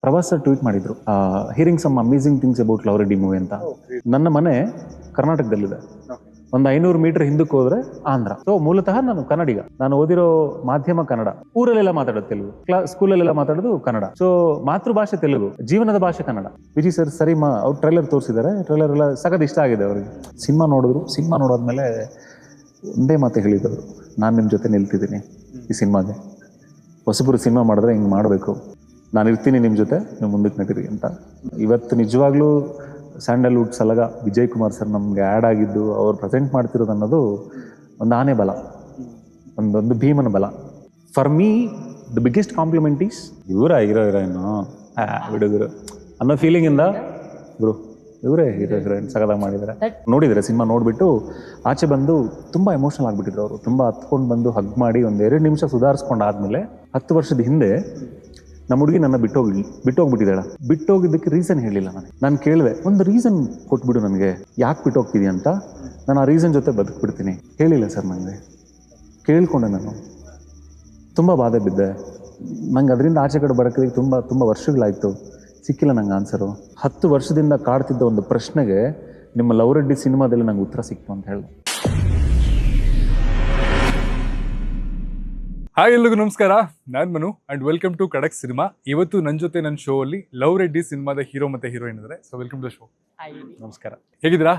ಪ್ರವಾಸ್ sir tweet ಮಾಡಿದ್ರು, hearing some amazing things about love Reddy movie ಅಂತ. ನನ್ನ ಮನೆ ಕರ್ನಾಟಕದಲ್ಲಿದೆ, ಒಂದು 500 ಮೀಟರ್ ಹಿಂದಕ್ಕೆ ಹೋದ್ರೆ ಆಂಧ್ರ. ಸೊ ಮೂಲತಃ ನಾನು ಕನ್ನಡಿಗ. ನಾನು ಓದಿರೋ ಮಾಧ್ಯಮ ಕನ್ನಡ, ಊರಲ್ಲೆಲ್ಲ ಮಾತಾಡೋದು ತೆಲುಗು, ಸ್ಕೂಲಲ್ಲೆಲ್ಲ ಮಾತಾಡೋದು ಕನ್ನಡ. ಸೊ ಮಾತೃಭಾಷೆ ತೆಲುಗು, ಜೀವನದ ಭಾಷೆ ಕನ್ನಡ. ವಿಜಯ್ ಸರ್ ಸರಿ ಅವ್ರು ಟ್ರೈಲರ್ ತೋರಿಸಿದ್ದಾರೆ, ಟ್ರೈಲರ್ ಎಲ್ಲ ಸಖತ್ ಇಷ್ಟ ಆಗಿದೆ ಅವ್ರಿಗೆ. ಸಿನಿಮಾ ನೋಡಿದ್ರು, ಸಿನಿಮಾ ನೋಡೋದ್ಮೇಲೆ ಒಂದೇ ಮಾತು ಹೇಳಿದ್ರು, ನಾನು ನಿಮ್ಮ ಜೊತೆ ನಿಲ್ತಿದ್ದೀನಿ ಈ ಸಿನಿಮಾಗೆ. ಹೊಸಬರು ಸಿನಿಮಾ ಮಾಡಿದ್ರೆ ಹಿಂಗೆ ಮಾಡಬೇಕು, ನಾನು ಇರ್ತೀನಿ ನಿಮ್ಮ ಜೊತೆ, ನೀವು ಮುಂದಕ್ಕೆ ನಡೀರಿ ಅಂತ. ಇವತ್ತು ನಿಜವಾಗ್ಲೂ ಸ್ಯಾಂಡಲ್ವುಡ್ ಸಲಗ ವಿಜಯ್ ಕುಮಾರ್ ಸರ್ ನಮಗೆ ಆ್ಯಡ್ ಆಗಿದ್ದು, ಅವ್ರು ಪ್ರೆಸೆಂಟ್ ಮಾಡ್ತಿರೋದು ಅನ್ನೋದು ಒಂದು ಆನೆ ಬಲ, ಒಂದೊಂದು ಭೀಮನ ಬಲ. For me the biggest compliment is heroine ಹುಡುಗರು ಅನ್ನೋ ಫೀಲಿಂಗಿಂದ ಬ್ರೋ ಇವರೇ ಹೀರೋಯಿನ್ ಸಗದಾಗಿ ಮಾಡಿದ್ದಾರೆ. ನೋಡಿದರೆ ಸಿನಿಮಾ ನೋಡಿಬಿಟ್ಟು ಆಚೆ ಬಂದು ತುಂಬ ಎಮೋಷನಲ್ ಆಗಿಬಿಟ್ಟಿದ್ರು ಅವರು. ತುಂಬ ಹತ್ಕೊಂಡು ಬಂದು ಹಗ್ ಮಾಡಿ ಒಂದು 2 ನಿಮಿಷ ಸುಧಾರಿಸ್ಕೊಂಡಾದ್ಮೇಲೆ 10 ವರ್ಷದ ಹಿಂದೆ ನಮ್ಮ ಹುಡುಗಿ ನನ್ನ ಬಿಟ್ಟೋಗ್ಬಿಟ್ಟಿದ್ದಾಳ. ಬಿಟ್ಟೋಗಿದ್ದಕ್ಕೆ ರೀಸನ್ ಹೇಳಿಲ್ಲ ನಾನು ಕೇಳಿದೆ, ಒಂದು ರೀಸನ್ ಕೊಟ್ಬಿಡು ನನಗೆ, ಯಾಕೆ ಬಿಟ್ಟೋಗ್ತಿದ್ಯಾ ಅಂತ. ನಾನು ಆ ರೀಸನ್ ಜೊತೆ ಬದುಕ್ಬಿಡ್ತೀನಿ. ಹೇಳಿಲ್ಲ ಸರ್ ನನಗೆ. ಕೇಳ್ಕೊಂಡೆ ನಾನು, ತುಂಬ ಬಾಧೆ ಬಿದ್ದೆ. ನಂಗೆ ಅದರಿಂದ ಆಚೆ ಕಡೆ ಬರೋಕ್ಕೆ ತುಂಬ ವರ್ಷಗಳಾಯಿತು, ಸಿಕ್ಕಿಲ್ಲ ನಂಗೆ ಆನ್ಸರು. 10 ವರ್ಷದಿಂದ ಕಾಡ್ತಿದ್ದ ಒಂದು ಪ್ರಶ್ನೆಗೆ ನಿಮ್ಮ ಲವ್ ರೆಡ್ಡಿ ಸಿನಿಮಾದಲ್ಲಿ ನಂಗೆ ಉತ್ತರ ಸಿಕ್ತು ಅಂತ ಹೇಳಿದೆ. ಹಾಯ್, ಎಲ್ರಿಗೂ ನಮಸ್ಕಾರ. ನಾನು ಮನು ಅಂಡ್ ವೆಲ್ಕಮ್ ಟು ಖಡಕ್ ಸಿನಿಮಾ. ಇವತ್ತು ನನ್ನ ಜೊತೆ ನನ್ನ ಶೋ ಅಲ್ಲಿ ಲವ್ ರೆಡ್ಡಿ ಸಿನಿಮಾದ ಹೀರೋ ಮತ್ತೆ ಹೀರೋಯಿನ್ ಇದ್ದಾರೆ. So welcome to show. ನಮಸ್ಕಾರ. ಹೇಗಿದ್ದೀರಾ?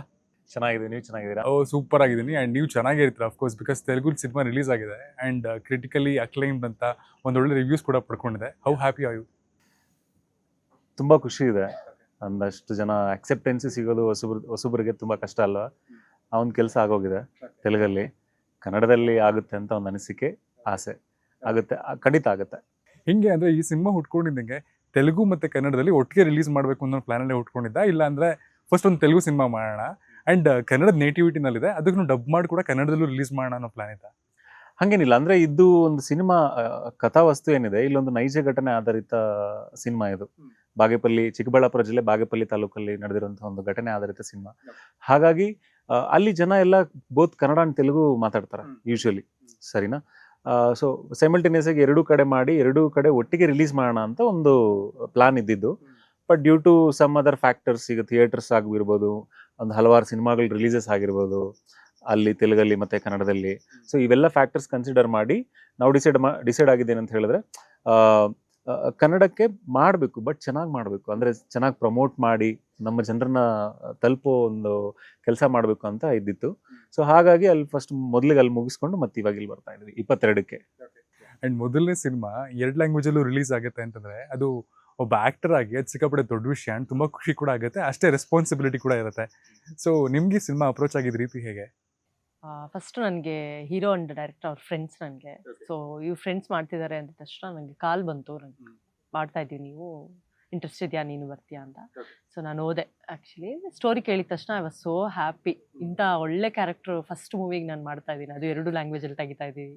ಚೆನ್ನಾಗಿದೆ, ನೀವು ಚೆನ್ನಾಗಿದ್ದೀರಾ? ಸೂಪರ್ ಆಗಿದ್ದೀನಿ. ಅಂಡ್ ನೀವು ಚೆನ್ನಾಗೇ ಇರ್ತೀರಾ of course, because Telugu cinema release ಆಗಿದೆ ಅಂಡ್ ಕ್ರಿಟಿಕಲಿ ಅಕ್ಲೈಮ್ಡ್ ಅಂತ ಒಂದೊಳ್ಳೆ ರಿವ್ಯೂಸ್ ಕೂಡ ಪಡ್ಕೊಂಡಿದೆ. How happy are you? ತುಂಬ ಖುಷಿ ಇದೆ. ಒಂದಷ್ಟು ಜನ ಅಕ್ಸೆಪ್ಟೆನ್ಸಿ ಸಿಗೋದು ಹೊಸಬ್ರಿಗೆ ತುಂಬ ಕಷ್ಟ ಅಲ್ವಾ? ಆ ಒಂದು ಕೆಲಸ ಆಗೋಗಿದೆ ತೆಲುಗಲ್ಲಿ. ಕನ್ನಡದಲ್ಲಿ ಆಗುತ್ತೆ ಅಂತ ಒಂದು ಅನಿಸಿಕೆ, ಆಸೆ. ಆಗುತ್ತೆ, ಖಂಡಿತ ಆಗುತ್ತೆ. ಹಿಂಗೆ ಅಂದರೆ ಈ ಸಿನಿಮಾ ಹುಟ್ಕೊಂಡಿದ್ದಂಗೆ ತೆಲುಗು ಮತ್ತು ಕನ್ನಡದಲ್ಲಿ ಒಟ್ಟಿಗೆ ರಿಲೀಸ್ ಮಾಡಬೇಕು ಅನ್ನೋ ಪ್ಲಾನಲ್ಲೇ ಹುಟ್ಕೊಂಡಿದ್ದ, ಇಲ್ಲ ಅಂದರೆ ಫಸ್ಟ್ ಒಂದು ತೆಲುಗು ಸಿನಿಮಾ ಮಾಡೋಣ ಆ್ಯಂಡ್ ಕನ್ನಡದ ನೇಟಿವಿಟಿನಲ್ಲಿದೆ, ಅದನ್ನು ಡಬ್ ಮಾಡಿ ಕೂಡ ಕನ್ನಡದಲ್ಲೂ ರಿಲೀಸ್ ಮಾಡೋಣ ಅನ್ನೋ ಪ್ಲಾನ್ ಇತ್ತ? ಹಾಗೇನಿಲ್ಲ. ಅಂದರೆ ಇದು ಒಂದು ಸಿನಿಮಾ ಕಥಾವಸ್ತು ಏನಿದೆ, ಇಲ್ಲೊಂದು ನೈಜ ಘಟನೆ ಆಧಾರಿತ ಸಿನಿಮಾ ಇದು. ಬಾಗೇಪಲ್ಲಿ, ಚಿಕ್ಕಬಳ್ಳಾಪುರ ಜಿಲ್ಲೆ ಬಾಗೇಪಲ್ಲಿ ತಾಲೂಕಲ್ಲಿ ನಡೆದಿರುವಂತಹ ಒಂದು ಘಟನೆ ಆಧಾರಿತ ಸಿನಿಮಾ. ಹಾಗಾಗಿ ಅಲ್ಲಿ ಜನ ಎಲ್ಲ ಬೋತ್ ಕನ್ನಡ ಅಂಡ್ ತೆಲುಗು ಮಾತಾಡ್ತಾರೆ ಯೂಶ್ವಲಿ, ಸರಿನಾ? ಸೊ ಸೈಮಲ್ಟೇನಿಯಸ್ ಆಗಿ ಎರಡೂ ಕಡೆ ಮಾಡಿ, ಎರಡೂ ಕಡೆ ಒಟ್ಟಿಗೆ ರಿಲೀಸ್ ಮಾಡೋಣ ಅಂತ ಒಂದು ಪ್ಲಾನ್ ಇದ್ದಿದ್ದು. But due to some other factors, ಈಗ ಥಿಯೇಟರ್ಸ್ ಆಗಿರ್ಬೋದು, ಒಂದು ಹಲವಾರು ಸಿನಿಮಾಗಳು ರಿಲೀಸಸ್ ಆಗಿರ್ಬೋದು ಅಲ್ಲಿ ತೆಲುಗಲ್ಲಿ ಮತ್ತು ಕನ್ನಡದಲ್ಲಿ. ಸೊ ಇವೆಲ್ಲ ಫ್ಯಾಕ್ಟರ್ಸ್ ಕನ್ಸಿಡರ್ ಮಾಡಿ ನಾವು ಡಿಸೈಡ್ ಆಗಿದ್ದೇನೆ ಅಂತ ಹೇಳಿದ್ರೆ, ಕನ್ನಡಕ್ಕೆ ಮಾಡಬೇಕು, ಬಟ್ ಚೆನ್ನಾಗಿ ಮಾಡಬೇಕು, ಅಂದರೆ ಚೆನ್ನಾಗಿ ಪ್ರಮೋಟ್ ಮಾಡಿ ನಮ್ಮ ಜನರನ್ನ ತಲುಪೋ ಒಂದು ಕೆಲಸ ಮಾಡಬೇಕು ಅಂತ ಇದ್ದಿತ್ತು. ಸೊ ಹಾಗಾಗಿ ಅಲ್ಲಿ ಫಸ್ಟ್ ಮೊದಲಿಗೆ ಅಲ್ಲಿ ಮುಗಿಸ್ಕೊಂಡು ಮತ್ತೆ ಇವಾಗ ಇಲ್ಲಿ ಬರ್ತಾ ಇದ್ವಿ 22ಕ್ಕೆ. ಆ್ಯಂಡ್ ಮೊದಲನೇ ಸಿನಿಮಾ 2 ಲ್ಯಾಂಗ್ವೇಜಲ್ಲೂ ರಿಲೀಸ್ ಆಗುತ್ತೆ ಅಂತಂದರೆ ಅದು ಒಬ್ಬ ಆ್ಯಕ್ಟರ್ ಆಗಿ ಅದು ಸಿಕ್ಕಾಪಟ್ಟೆ ದೊಡ್ಡ ವಿಷಯ ಆ್ಯಂಡ್ ತುಂಬ ಖುಷಿ ಕೂಡ ಆಗುತ್ತೆ, ಅಷ್ಟೇ ರೆಸ್ಪಾನ್ಸಿಬಿಲಿಟಿ ಕೂಡ ಇರುತ್ತೆ. ಸೊ ನಿಮಗೆ ಸಿನಿಮಾ ಅಪ್ರೋಚ್ ಆಗಿದ್ದ ರೀತಿ ಹೇಗೆ? ಫಸ್ಟ್ ನನಗೆ ಹೀರೋ ಅಂಡ್ ಡೈರೆಕ್ಟರ್ ಅವ್ರ ಫ್ರೆಂಡ್ಸ್ ನನಗೆ. ಸೊ ಇವ್ರು ಫ್ರೆಂಡ್ಸ್ ಮಾಡ್ತಿದ್ದಾರೆ ಅಂದ ತಕ್ಷಣ ನನಗೆ ಕಾಲ್ ಬಂತು, ನಂಗೆ ಮಾಡ್ತಾ ಇದ್ದೀವಿ, ನೀವು ಇಂಟ್ರೆಸ್ಟ್ ಇದೆಯಾ, ನೀನು ಬರ್ತೀಯಾ ಅಂತ. ಸೊ ನಾನು ಹೋದೆ. ಆ್ಯಕ್ಚುಲಿ ಸ್ಟೋರಿ ಕೇಳಿದ ತಕ್ಷಣ ಐ ವಾಸ್ ಸೋ ಹ್ಯಾಪಿ. ಇಂಥ ಒಳ್ಳೆ ಕ್ಯಾರೆಕ್ಟ್ರು ಫಸ್ಟ್ ಮೂವಿಗೆ ನಾನು ಮಾಡ್ತಾ ಇದ್ದೀನಿ, ಅದು 2 ಲ್ಯಾಂಗ್ವೇಜಲ್ಲಿ ತೆಗಿತಾ ಇದ್ದೀವಿ.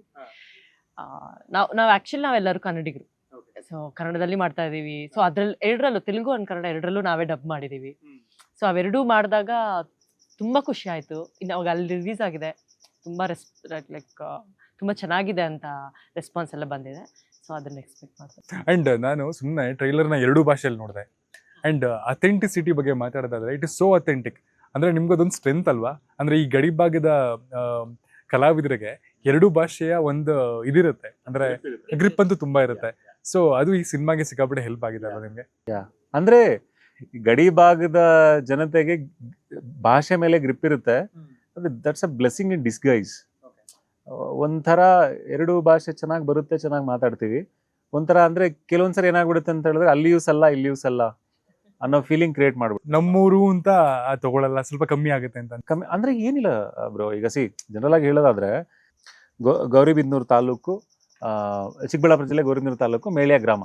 ಆ್ಯಕ್ಚುಲಿ ನಾವೆಲ್ಲರೂ ಕನ್ನಡಿಗರು, ಸೊ ಕನ್ನಡದಲ್ಲಿ ಮಾಡ್ತಾ ಇದ್ದೀವಿ. ಸೊ ಅದ್ರಲ್ಲಿ 2ರಲ್ಲೂ ತೆಲುಗು ಅಂಡ್ ಕನ್ನಡ 2ರಲ್ಲೂ ನಾವೇ ಡಬ್ ಮಾಡಿದ್ದೀವಿ. ಸೊ ಅವೆರಡೂ ಮಾಡಿದಾಗ ತುಂಬ ಖುಷಿ ಆಯಿತು. ಇನ್ನು ಅವಾಗ ಅಲ್ಲಿ ರಿಲೀಸ್ ಆಗಿದೆ, ತುಂಬ ಲೈಕ್ ತುಂಬ ಚೆನ್ನಾಗಿದೆ ಅಂತ ರೆಸ್ಪಾನ್ಸ್ ಎಲ್ಲ ಬಂದಿದೆ. ಸೊ ಅದನ್ನು ಎಕ್ಸ್ಪೆಕ್ಟ್ ಮಾಡ್ತೀನಿ. ಆ್ಯಂಡ್ ನಾನು ಸುಮ್ಮನೆ ಟ್ರೈಲರ್ನ 2 ಭಾಷೆಯಲ್ಲಿ ನೋಡಿದೆ. ಆ್ಯಂಡ್ ಅಥೆಂಟಿಸಿಟಿ ಬಗ್ಗೆ ಮಾತಾಡೋದಾದರೆ ಇಟ್ ಇಸ್ ಸೋ ಅಥೆಂಟಿಕ್. ಅಂದರೆ ನಿಮ್ಗದೊಂದು ಸ್ಟ್ರೆಂತ್ ಅಲ್ವಾ? ಅಂದರೆ ಈ ಗಡಿ ಭಾಗದ ಕಲಾವಿದರಿಗೆ 2 ಭಾಷೆಯ ಒಂದು ಇದಿರುತ್ತೆ, ಅಂದರೆ ಗ್ರಿಪ್ ಅಂತೂ ತುಂಬ ಇರುತ್ತೆ. ಸೊ ಅದು ಈ ಸಿನಿಮಾಗೆ ಸಿಕ್ಕಾಪಟ್ಟೆ ಹೆಲ್ಪ್ ಆಗಿದೆ ಅಲ್ವಾ ನಿಮಗೆ? ಅಂದರೆ ಗಡಿ ಭಾಗದ ಜನತೆಗೆ ಭಾಷೆ ಮೇಲೆ ಗ್ರಿಪ್ ಇರುತ್ತೆ, that's a blessing in disguise. ಒಂಥರ 2 ಭಾಷೆ ಚೆನ್ನಾಗಿ ಬರುತ್ತೆ, ಚೆನ್ನಾಗಿ ಮಾತಾಡ್ತೀವಿ. ಒಂಥರ ಅಂದರೆ ಕೆಲವೊಂದ್ಸರಿ ಏನಾಗ್ಬಿಡುತ್ತೆ ಅಂತ ಹೇಳಿದ್ರೆ ಅಲ್ಲಿಯೂ ಸಲ್ಲ ಇಲ್ಲಿಯೂ ಸಲ್ಲ ಅನ್ನೋ ಫೀಲಿಂಗ್ ಕ್ರಿಯೇಟ್ ಮಾಡ್ಬಿಟ್ಟು, ನಮ್ಮೂರು ಅಂತ ತಗೊಳ್ಳಲ್ಲ, ಸ್ವಲ್ಪ ಕಮ್ಮಿ ಆಗುತ್ತೆ ಅಂತ. ಕಮ್ಮಿ ಅಂದರೆ ಏನಿಲ್ಲ ಬ್ರೋ. ಈಗ ಜನರಲ್ ಆಗಿ ಹೇಳೋದಾದ್ರೆ, ಗೌರಿಬಿದನೂರು ತಾಲೂಕು, ಚಿಕ್ಕಬಳ್ಳಾಪುರ ಜಿಲ್ಲೆ ಗೌರಿಬಿದನೂರು ತಾಲೂಕು, ಮೇಳ್ಯ ಗ್ರಾಮ.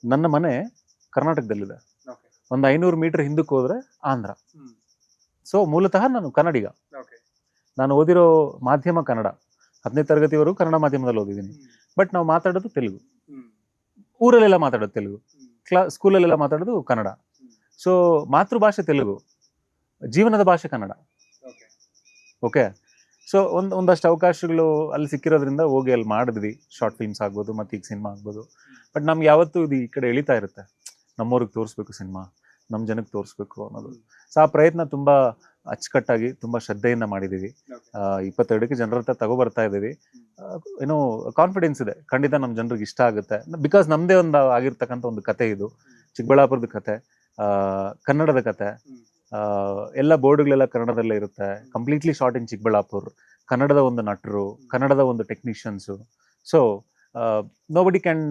ನನ್ನ ಮನೆ ಕರ್ನಾಟಕದಲ್ಲಿದೆ, ಒಂದು 500 ಮೀಟರ್ ಹಿಂದಕ್ಕೆ ಹೋದ್ರೆ ಆಂಧ್ರ. ಸೊ ಮೂಲತಃ ನಾನು ಕನ್ನಡಿಗ. ನಾನು ಓದಿರೋ ಮಾಧ್ಯಮ ಕನ್ನಡ, 10ನೇ ತರಗತಿವರೆಗೂ ಕನ್ನಡ ಮಾಧ್ಯಮದಲ್ಲಿ ಓದಿದ್ದೀನಿ. ಬಟ್ ನಾವು ಮಾತಾಡೋದು ತೆಲುಗು, ಊರಲ್ಲೆಲ್ಲ ಮಾತಾಡೋದು ತೆಲುಗು, ಸ್ಕೂಲಲ್ಲೆಲ್ಲ ಮಾತಾಡೋದು ಕನ್ನಡ. ಸೊ ಮಾತೃಭಾಷೆ ತೆಲುಗು, ಜೀವನದ ಭಾಷೆ ಕನ್ನಡ. ಓಕೆ. ಸೊ ಒಂದಷ್ಟು ಅವಕಾಶಗಳು ಅಲ್ಲಿ ಸಿಕ್ಕಿರೋದ್ರಿಂದ ಹೋಗಿ ಅಲ್ಲಿ ಮಾಡಿದ್ವಿ. ಶಾರ್ಟ್ ಫಿಲ್ಮ್ಸ್ ಆಗ್ಬೋದು, ಮತ್ತು ಈಗ ಸಿನಿಮಾ ಆಗ್ಬೋದು. ಬಟ್ ನಮ್ಗೆ ಯಾವತ್ತೂ ಇದು ಈ ಕಡೆ ಎಳಿತಾ ಇರುತ್ತೆ. ನಮ್ಮವ್ರಿಗೆ ತೋರಿಸ್ಬೇಕು ಸಿನಿಮಾ, ನಮ್ಮ ಜನಕ್ಕೆ ತೋರಿಸ್ಬೇಕು ಅನ್ನೋದು. ಸೊ ಆ ಪ್ರಯತ್ನ ತುಂಬ ಅಚ್ಚುಕಟ್ಟಾಗಿ ತುಂಬ ಶ್ರದ್ಧೆಯಿಂದ ಮಾಡಿದ್ದೀವಿ. 22ಕ್ಕೆ ಜನರ ಹತ್ರ ತಗೊಬರ್ತಾ ಇದ್ದೀವಿ. ಏನೋ ಕಾನ್ಫಿಡೆನ್ಸ್ ಇದೆ, ಖಂಡಿತ ನಮ್ಮ ಜನರಿಗೆ ಇಷ್ಟ ಆಗುತ್ತೆ. ಬಿಕಾಸ್ ನಮ್ಮದೇ ಒಂದು ಆಗಿರ್ತಕ್ಕಂಥ ಒಂದು ಕತೆ ಇದು, ಚಿಕ್ಕಬಳ್ಳಾಪುರದ ಕತೆ, ಕನ್ನಡದ ಕತೆ. ಎಲ್ಲ ಬೋರ್ಡ್ಗಳೆಲ್ಲ ಕನ್ನಡದಲ್ಲೇ ಇರುತ್ತೆ. ಕಂಪ್ಲೀಟ್ಲಿ ಶಾರ್ಟ್ ಇನ್ ಚಿಕ್ಕಬಳ್ಳಾಪುರ್, ಕನ್ನಡದ ಒಂದು ನಟರು, ಕನ್ನಡದ ಒಂದು technicians. So nobody can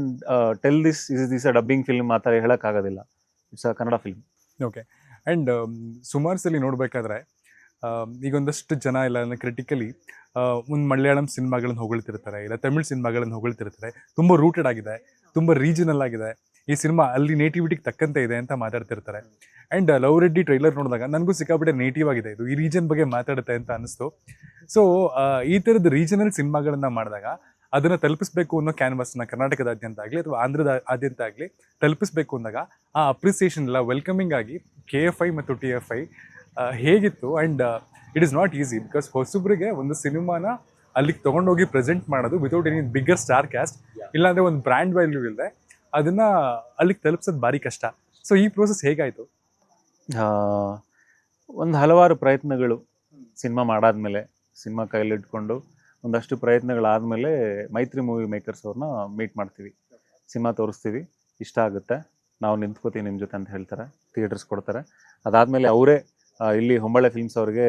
tell this a dubbing film ಆ ಥರ ಹೇಳೋಕ್ಕಾಗೋದಿಲ್ಲ. It's a Kannada film. Okay. And ಸುಮಾರು ಸಲ ನೋಡಬೇಕಾದ್ರೆ ಈಗ ಒಂದಷ್ಟು ಜನ ಇಲ್ಲ ಅಂದರೆ ಕ್ರಿಟಿಕಲಿ ಒಂದು ಮಲಯಾಳಂ ಸಿನಿಮಾಗಳನ್ನು ಹೊಗಳ್ತಿರ್ತಾರೆ, ಇಲ್ಲ ತಮಿಳ್ ಸಿನಿಮಾಗಳನ್ನು ಹೊಗಳ್ತಿರ್ತಾರೆ. ತುಂಬ ರೂಟೆಡ್ ಆಗಿದೆ, ತುಂಬ ರೀಜನಲ್ ಆಗಿದೆ, ಈ ಸಿನಿಮಾ ಅಲ್ಲಿ ನೇಟಿವಿಟಿಗೆ ತಕ್ಕಂತೆ ಇದೆ ಅಂತ ಮಾತಾಡ್ತಿರ್ತಾರೆ. ಆ್ಯಂಡ್ ಲವ್ ರೆಡ್ಡಿ ಟ್ರೈಲರ್ ನೋಡಿದಾಗ ನನಗೂ ಸಿಕ್ಕಾಪಟ್ಟೆ ನೇಟಿವ್ ಆಗಿದೆ, ಇದು ಈ ರೀಜನ್ ಬಗ್ಗೆ ಮಾತಾಡುತ್ತೆ ಅಂತ ಅನಿಸ್ತು. ಸೊ ಈ ಥರದ ರೀಜನಲ್ ಸಿನಿಮಾಗಳನ್ನು ಮಾಡಿದಾಗ ಅದನ್ನು ತಲುಪಿಸ್ಬೇಕು ಅನ್ನೋ ಕ್ಯಾನ್ವಾಸ್ನ ಕರ್ನಾಟಕದಾದ್ಯಂತ ಆಗಲಿ ಅಥವಾ ಆಂಧ್ರದ ಆದ್ಯಂತ ಆಗಲಿ ತಲುಪಿಸ್ಬೇಕು ಅಂದಾಗ ಆ ಅಪ್ರಿಸಿಯೇಷನ್ ಎಲ್ಲ ವೆಲ್ಕಮಿಂಗ್ ಆಗಿ KFI ಮತ್ತು TFI ಹೇಗಿತ್ತು. And it is not easy, because ಹೊಸಬ್ರಿಗೆ ಒಂದು ಸಿನಿಮಾನ ಅಲ್ಲಿಗೆ ತೊಗೊಂಡೋಗಿ ಪ್ರೆಸೆಂಟ್ ಮಾಡೋದು without any bigger star cast, ಇಲ್ಲಾಂದರೆ ಒಂದು ಬ್ರ್ಯಾಂಡ್ ವ್ಯಾಲ್ಯೂ ಇಲ್ಲದೆ ಅದನ್ನು ಅಲ್ಲಿಗೆ ತಲುಪಿಸೋದು ಭಾರಿ ಕಷ್ಟ. ಸೊ ಈ ಪ್ರೋಸೆಸ್ ಹೇಗಾಯಿತು? ಒಂದು ಹಲವಾರು ಪ್ರಯತ್ನಗಳು ಸಿನಿಮಾ ಮಾಡಾದ್ಮೇಲೆ, ಸಿನಿಮಾ ಕೈಲಿಟ್ಕೊಂಡು ಒಂದಷ್ಟು ಪ್ರಯತ್ನಗಳಾದಮೇಲೆ ಮೈತ್ರಿ ಮೂವಿ ಮೇಕರ್ಸ್ ಅವ್ರನ್ನ ಮೀಟ್ ಮಾಡ್ತೀವಿ, ಸಿನಿಮಾ ತೋರಿಸ್ತೀವಿ, ಇಷ್ಟ ಆಗುತ್ತೆ, ನಾವು ನಿಂತ್ಕೋತೀವಿ ನಿಮ್ಮ ಜೊತೆ ಅಂತ ಹೇಳ್ತಾರೆ, ಥಿಯೇಟರ್ಸ್ ಕೊಡ್ತಾರೆ. ಅದಾದಮೇಲೆ ಅವರೇ ಇಲ್ಲಿ ಹೊಂಬಳೆ ಫಿಲ್ಮ್ಸ್ ಅವ್ರಿಗೆ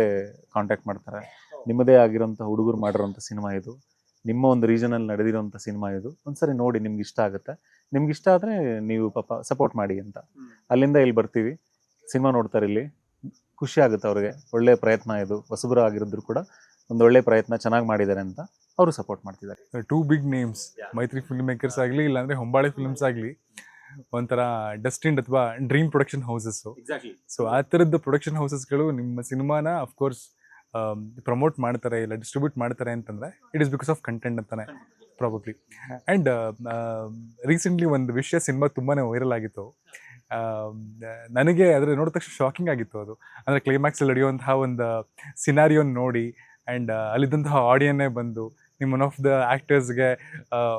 ಕಾಂಟ್ಯಾಕ್ಟ್ ಮಾಡ್ತಾರೆ. ನಿಮ್ಮದೇ ಆಗಿರೋಂಥ ಹುಡುಗರು ಮಾಡಿರೋಂಥ ಸಿನಿಮಾ ಇದು, ನಿಮ್ಮ ಒಂದು ರೀಜನಲ್ಲಿ ನಡೆದಿರೋಂಥ ಸಿನಿಮಾ ಇದು, ಒಂದ್ಸರಿ ನೋಡಿ ನಿಮ್ಗೆ ಇಷ್ಟ ಆಗುತ್ತೆ, ನಿಮ್ಗೆ ಇಷ್ಟ ಆದರೆ ನೀವು ಪಾಪ ಸಪೋರ್ಟ್ ಮಾಡಿ ಅಂತ. ಅಲ್ಲಿಂದ ಇಲ್ಲಿ ಬರ್ತೀವಿ, ಸಿನಿಮಾ ನೋಡ್ತಾರೆ, ಇಲ್ಲಿ ಖುಷಿ ಆಗುತ್ತೆ ಅವ್ರಿಗೆ. ಒಳ್ಳೆ ಪ್ರಯತ್ನ ಇದು, ಹೊಸಬರು ಆಗಿರೋದ್ರು ಕೂಡ ಒಂದು ಒಳ್ಳೆ ಪ್ರಯತ್ನ, ಚೆನ್ನಾಗಿ ಮಾಡಿದ್ದಾರೆ ಅಂತ ಅವರು ಸಪೋರ್ಟ್ ಮಾಡ್ತಿದ್ದಾರೆ. 2 ಬಿಗ್ ನೇಮ್ಸ್, ಮೈತ್ರಿ ಫಿಲ್ಮ್ ಮೇಕರ್ಸ್ ಆಗಲಿ ಇಲ್ಲಾಂದರೆ ಹೊಂಬಾಳೆ ಫಿಲ್ಮ್ಸ್ ಆಗಲಿ, ಒಂಥರ ಡೆಸ್ಟಿನ್ಡ್ ಅಥವಾ ಡ್ರೀಮ್ ಪ್ರೊಡಕ್ಷನ್ ಹೌಸಸ್ಸು. ಸೊ ಆ ಥರದ್ದು ಪ್ರೊಡಕ್ಷನ್ ಹೌಸಸ್ಗಳು ನಿಮ್ಮ ಸಿನಿಮಾನ ಅಫ್ಕೋರ್ಸ್ ಪ್ರಮೋಟ್ ಮಾಡ್ತಾರೆ ಇಲ್ಲ ಡಿಸ್ಟ್ರಿಬ್ಯೂಟ್ ಮಾಡ್ತಾರೆ ಅಂತಂದರೆ it is because of content ಅಂತಾನೆ ಪ್ರಾಬಬ್ಲಿ. ಆ್ಯಂಡ್ ರೀಸೆಂಟ್ಲಿ ಒಂದು ವಿಷಯ, ಸಿನಿಮಾ ತುಂಬಾ ವೈರಲ್ ಆಗಿತ್ತು. ನನಗೆ ಅದರ ನೋಡಿದ ತಕ್ಷಣ ಶಾಕಿಂಗ್ ಆಗಿತ್ತು ಅದು. ಅಂದರೆ ಕ್ಲೈಮ್ಯಾಕ್ಸಲ್ಲಿ ನಡೆಯುವಂತಹ ಒಂದು ಸಿನಾರಿಯೋನ್ ನೋಡಿ ಆ್ಯಂಡ್ ಅಲ್ಲಿದ್ದಂತಹ ಆಡಿಯನ್ನೇ ಬಂದು ನಿಮ್ಮ ಒನ್ ಆಫ್ ದ ಆ್ಯಕ್ಟರ್ಸ್ಗೆ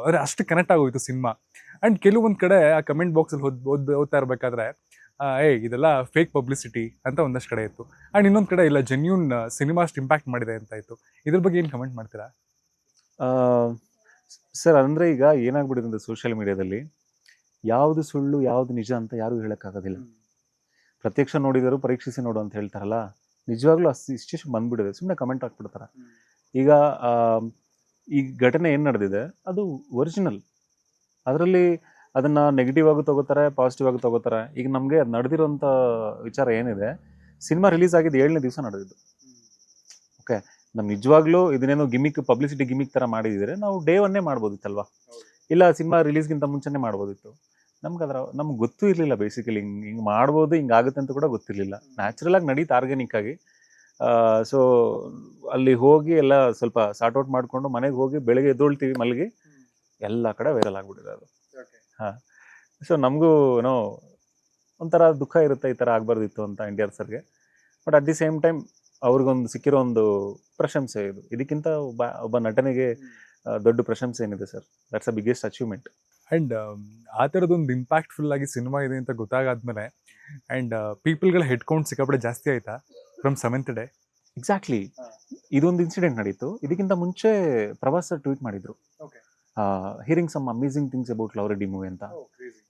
ಅಂದರೆ ಅಷ್ಟು ಕನೆಕ್ಟ್ ಆಗೋಯಿತು ಸಿನಿಮಾ. ಆ್ಯಂಡ್ ಕೆಲವೊಂದು ಕಡೆ ಆ ಕಮೆಂಟ್ ಬಾಕ್ಸಲ್ಲಿ ಓದ್ತಾ ಇರಬೇಕಾದ್ರೆ ಇದೆಲ್ಲ ಫೇಕ್ ಪಬ್ಲಿಸಿಟಿ ಅಂತ ಒಂದಷ್ಟು ಕಡೆ ಇತ್ತು. ಆ್ಯಂಡ್ ಇನ್ನೊಂದು ಕಡೆ ಇಲ್ಲ, ಜೆನ್ಯೂನ್ ಸಿನಿಮಾ ಅಷ್ಟು ಇಂಪ್ಯಾಕ್ಟ್ ಮಾಡಿದೆ ಅಂತ ಇತ್ತು. ಇದ್ರ ಬಗ್ಗೆ ಏನು ಕಮೆಂಟ್ ಮಾಡ್ತೀರಾ? ಸರ್, ಅಂದರೆ ಈಗ ಏನಾಗ್ಬಿಟ್ಟಿದೆ ಅಂದರೆ ಸೋಷಿಯಲ್ ಮೀಡಿಯಾದಲ್ಲಿ ಯಾವುದು ಸುಳ್ಳು ಯಾವುದು ನಿಜ ಅಂತ ಯಾರೂ ಹೇಳೋಕ್ಕಾಗೋದಿಲ್ಲ. ಪ್ರತ್ಯಕ್ಷ ನೋಡಿದರು ಪರೀಕ್ಷಿಸಿ ನೋಡು ಅಂತ ಹೇಳ್ತಾರಲ್ಲ, ನಿಜವಾಗ್ಲೂ ಇಷ್ಟು ಬಂದ್ಬಿಟ್ಟಿದೆ, ಸುಮ್ಮನೆ ಕಮೆಂಟ್ ಹಾಕ್ಬಿಡ್ತಾರೆ. ಈಗ ಈ ಘಟನೆ ಏನು ನಡೆದಿದೆ ಅದು ಒರಿಜಿನಲ್, ಅದರಲ್ಲಿ ಅದನ್ನು ನೆಗೆಟಿವ್ ಆಗಿ ತೊಗೋತಾರೆ, ಪಾಸಿಟಿವ್ ಆಗಿ ತೊಗೋತಾರೆ. ಈಗ ನಮಗೆ ಅದು ನಡೆದಿರೋಂಥ ವಿಚಾರ ಏನಿದೆ, ಸಿನಿಮಾ ರಿಲೀಸ್ ಆಗಿದ್ದು 7ನೇ ದಿವಸ ನಡೆದಿದ್ದು. ಓಕೆ, ನಮ್ಮ ನಿಜವಾಗ್ಲೂ ಇದನ್ನೇನೋ ಗಿಮಿಕ್, ಪಬ್ಲಿಸಿಟಿ ಗಿಮಿಕ್ ಥರ ಮಾಡಿದರೆ ನಾವು ಡೇ ಒನ್ನೇ ಮಾಡ್ಬೋದಿತ್ತಲ್ವ, ಇಲ್ಲ ಸಿನಿಮಾ ರಿಲೀಸ್ಗಿಂತ ಮುಂಚೆನೇ ಮಾಡ್ಬೋದಿತ್ತು. ನಮ್ಗೆ ಗೊತ್ತೂ ಇರಲಿಲ್ಲ ಬೇಸಿಕಲಿ ಹಿಂಗೆ ಮಾಡ್ಬೋದು, ಹಿಂಗಾಗುತ್ತೆ ಅಂತ ಕೂಡ ಗೊತ್ತಿರಲಿಲ್ಲ. ನ್ಯಾಚುರಲ್ ಆಗಿ ನಡೀತು, ಆರ್ಗ್ಯಾನಿಕ್ ಆಗಿ. ಸೊ ಅಲ್ಲಿ ಹೋಗಿ ಎಲ್ಲ ಸ್ವಲ್ಪ ಸಾರ್ಟ್ ಔಟ್ ಮಾಡಿಕೊಂಡು ಮನೆಗೆ ಹೋಗಿ ಬೆಳಗ್ಗೆ ಎದ್ದೊಳ್ತೀವಿ, ಮಲಗಿ ಎಲ್ಲ ಕಡೆ ವೈರಲ್ ಆಗಿಬಿಟ್ಟಿದೆ ಅದು. ಹಾಂ, ಸೊ ನಮಗೂ ಏನೋ ಒಂಥರ ದುಃಖ ಇರುತ್ತೆ, ಈ ಥರ ಆಗಬಾರ್ದಿತ್ತು ಅಂತ NTR ಸರ್ಗೆ. But at the same time ಅವ್ರಿಗೊಂದು ಸಿಕ್ಕಿರೋ ಒಂದು ಪ್ರಶಂಸೆ ಇದು. ಇದಕ್ಕಿಂತ ಒಬ್ಬ ನಟನಿಗೆ ದೊಡ್ಡ ಪ್ರಶಂಸೆ ಏನಿದೆ sir? That's a biggest achievement. And ಆ ಥರದೊಂದು ಇಂಪ್ಯಾಕ್ಟ್ಫುಲ್ ಆಗಿ ಸಿನಿಮಾ ಇದೆ ಅಂತ ಗೊತ್ತಾಗಾದ್ಮೇಲೆ ಆ್ಯಂಡ್ ಪೀಪಲ್ಗಳ ಹೆಡ್ ಕೌಂಟ್ ಸಿಕ್ಕಾಪಟ್ಟೆ ಜಾಸ್ತಿ ಆಯಿತಾ ಫ್ರಮ್ 7th ಡೇ? ಎಕ್ಸಾಕ್ಟ್ಲಿ, ಇದೊಂದು ಇನ್ಸಿಡೆಂಟ್ ನಡೀತು. ಇದಕ್ಕಿಂತ ಮುಂಚೆ ಪ್ರಭಾಸ್ ಸರ್ ಟ್ವೀಟ್ ಮಾಡಿದ್ರು, hearing some amazing things about love Reddy movie ಅಂತ.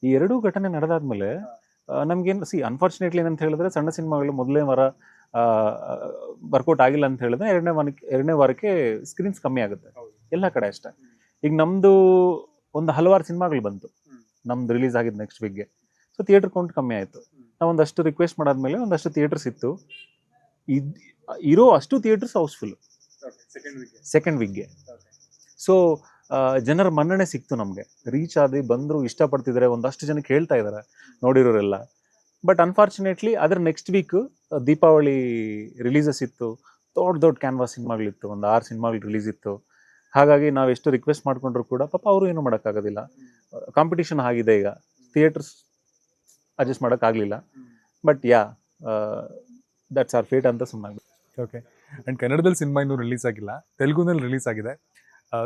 ಈ ಎರಡೂ ಘಟನೆ ನಡೆದಾದ್ಮೇಲೆ ನಮ್ಗೇನು ಅನ್ಫಾರ್ಚುನೇಟ್ಲಿ ಏನಂತ ಹೇಳಿದ್ರೆ, ಸಣ್ಣ ಸಿನಿಮಾಗಳು ಮೊದಲನೇ ವಾರ ವರ್ಕೌಟ್ ಆಗಿಲ್ಲ ಅಂತ ಹೇಳಿದ್ರೆ ಎರಡನೇ ವಾರಕ್ಕೆ ಸ್ಕ್ರೀನ್ಸ್ ಕಮ್ಮಿ ಆಗುತ್ತೆ ಎಲ್ಲ ಕಡೆ ಅಷ್ಟೇ. ಈಗ ನಮ್ಮದು ಒಂದು ಹಲವಾರು ಸಿನಿಮಾಗಳು ಬಂತು, ನಮ್ದು ರಿಲೀಸ್ ಆಗಿದ್ದು ನೆಕ್ಸ್ಟ್ ವೀಕ್ಗೆ. ಸೊ ಥಿಯೇಟರ್ ಕೌಂಟ್ ಕಮ್ಮಿ ಆಯಿತು. ನಾವು ಒಂದಷ್ಟು ರಿಕ್ವೆಸ್ಟ್ ಮಾಡಾದ್ಮೇಲೆ ಒಂದಷ್ಟು ಥಿಯೇಟರ್ಸ್ ಇತ್ತು, ಇರೋ ಅಷ್ಟು ಥಿಯೇಟರ್ಸ್ ಹೌಸ್ಫುಲ್ ಸೆಕೆಂಡ್ ವೀಕ್ಗೆ. ಸೊ ಜನರ ಮನ್ನಣೆ ಸಿಕ್ತು, ನಮಗೆ ರೀಚ್ ಆದಿ ಬಂದರು, ಇಷ್ಟಪಡ್ತಿದ್ದಾರೆ, ಒಂದಷ್ಟು ಜನಕ್ಕೆ ಹೇಳ್ತಾ ಇದ್ದಾರೆ ನೋಡಿರೋರೆಲ್ಲ. ಬಟ್ ಅನ್ಫಾರ್ಚುನೇಟ್ಲಿ ಅದರ ನೆಕ್ಸ್ಟ್ ವೀಕ್ ದೀಪಾವಳಿ ರಿಲೀಸಸ್ ಇತ್ತು, ದೊಡ್ಡ ಕ್ಯಾನ್ವಾಸ್ ಸಿನಿಮಾಗಳಿತ್ತು, ಒಂದು 6 ಸಿನಿಮಾಗಳು ರಿಲೀಸ್ ಇತ್ತು. ಹಾಗಾಗಿ ನಾವು ಎಷ್ಟು ರಿಕ್ವೆಸ್ಟ್ ಮಾಡ್ಕೊಂಡ್ರು ಕೂಡ ಪಾಪ ಅವರು ಏನೂ ಮಾಡೋಕ್ಕಾಗೋದಿಲ್ಲ. ಕಾಂಪಿಟೇಷನ್ ಆಗಿದೆ, ಈಗ ಥಿಯೇಟರ್ಸ್ ಅಡ್ಜಸ್ಟ್ ಮಾಡೋಕ್ಕಾಗಲಿಲ್ಲ. ಬಟ್ ದಟ್ಸ್ ಆರ್ ಫೇಟ್ ಅಂತ ಸುಮ್ಮನೆ. ಓಕೆ. ಆ್ಯಂಡ್ ಕನ್ನಡದಲ್ಲಿ ಸಿನಿಮಾ ಇನ್ನೂ ರಿಲೀಸ್ ಆಗಿಲ್ಲ, ತೆಲುಗುನಲ್ಲಿ ರಿಲೀಸ್ ಆಗಿದೆ.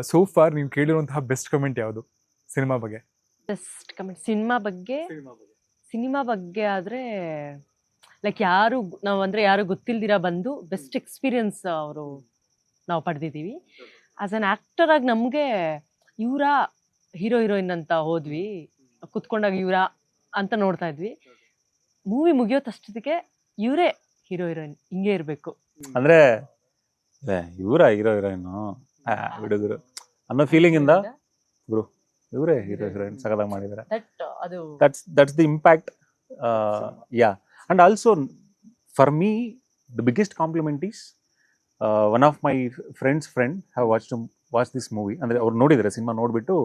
ಸೋ ಫಾರ್ ನೀವು ಕೇಳಿರುವಂತಹ ಬೆಸ್ಟ್ ಕಮೆಂಟ್ ಯಾವುದು ಸಿನಿಮಾ ಬಗ್ಗೆ? ಬೆಸ್ಟ್ ಕಮೆಂಟ್ ಸಿನಿಮಾ ಬಗ್ಗೆ? ಸಿನಿಮಾ ಬಗ್ಗೆ ಆದರೆ ಲೈಕ್ ನಾವು ಅಂದರೆ ಯಾರು ಗೊತ್ತಿಲ್ದಿರ ಬಂದು ಬೆಸ್ಟ್ ಎಕ್ಸ್ಪೀರಿಯನ್ಸ್ ಅವರು ನಾವು ಪಡೆದಿದ್ದೀವಿ. ಆ್ಯಸ್ ಆನ್ ಆ್ಯಕ್ಟರ್ ಆಗಿ ನಮಗೆ ಇವರ ಹೀರೋಯಿನ್ ಅಂತ ಹೋದ್ವಿ, ಕುತ್ಕೊಂಡಾಗ ಇವರ ಅಂತ ನೋಡ್ತಾ ಇದ್ವಿ. ಮೂವಿ ಮುಗಿಯೋತಷ್ಟೊತ್ತಿಗೆ ಇವರೇ ಹೀರೋಯಿನ್ ಹಿಂಗೆ ಇರಬೇಕು ಅಂದ್ರೆ ಇವರ ಹೀರೋಯಿನ್ನು ಹುಡುಗರು ಅನ್ನೋ ಫೀಲಿಂಗ್ ಇಂದ ಇವರೇ ಹೀರೋಯಿನ್ ಸಗದಾಗಿ ಮಾಡಿದ್ದಾರೆ. ಅದು that's the impact. Yeah, and also for me the biggest compliment is one of my friend have watched this movie. ಅಂದ್ರೆ ಅವ್ರು ನೋಡಿದ್ದಾರೆ, ಸಿನಿಮಾ ನೋಡ್ಬಿಟ್ಟು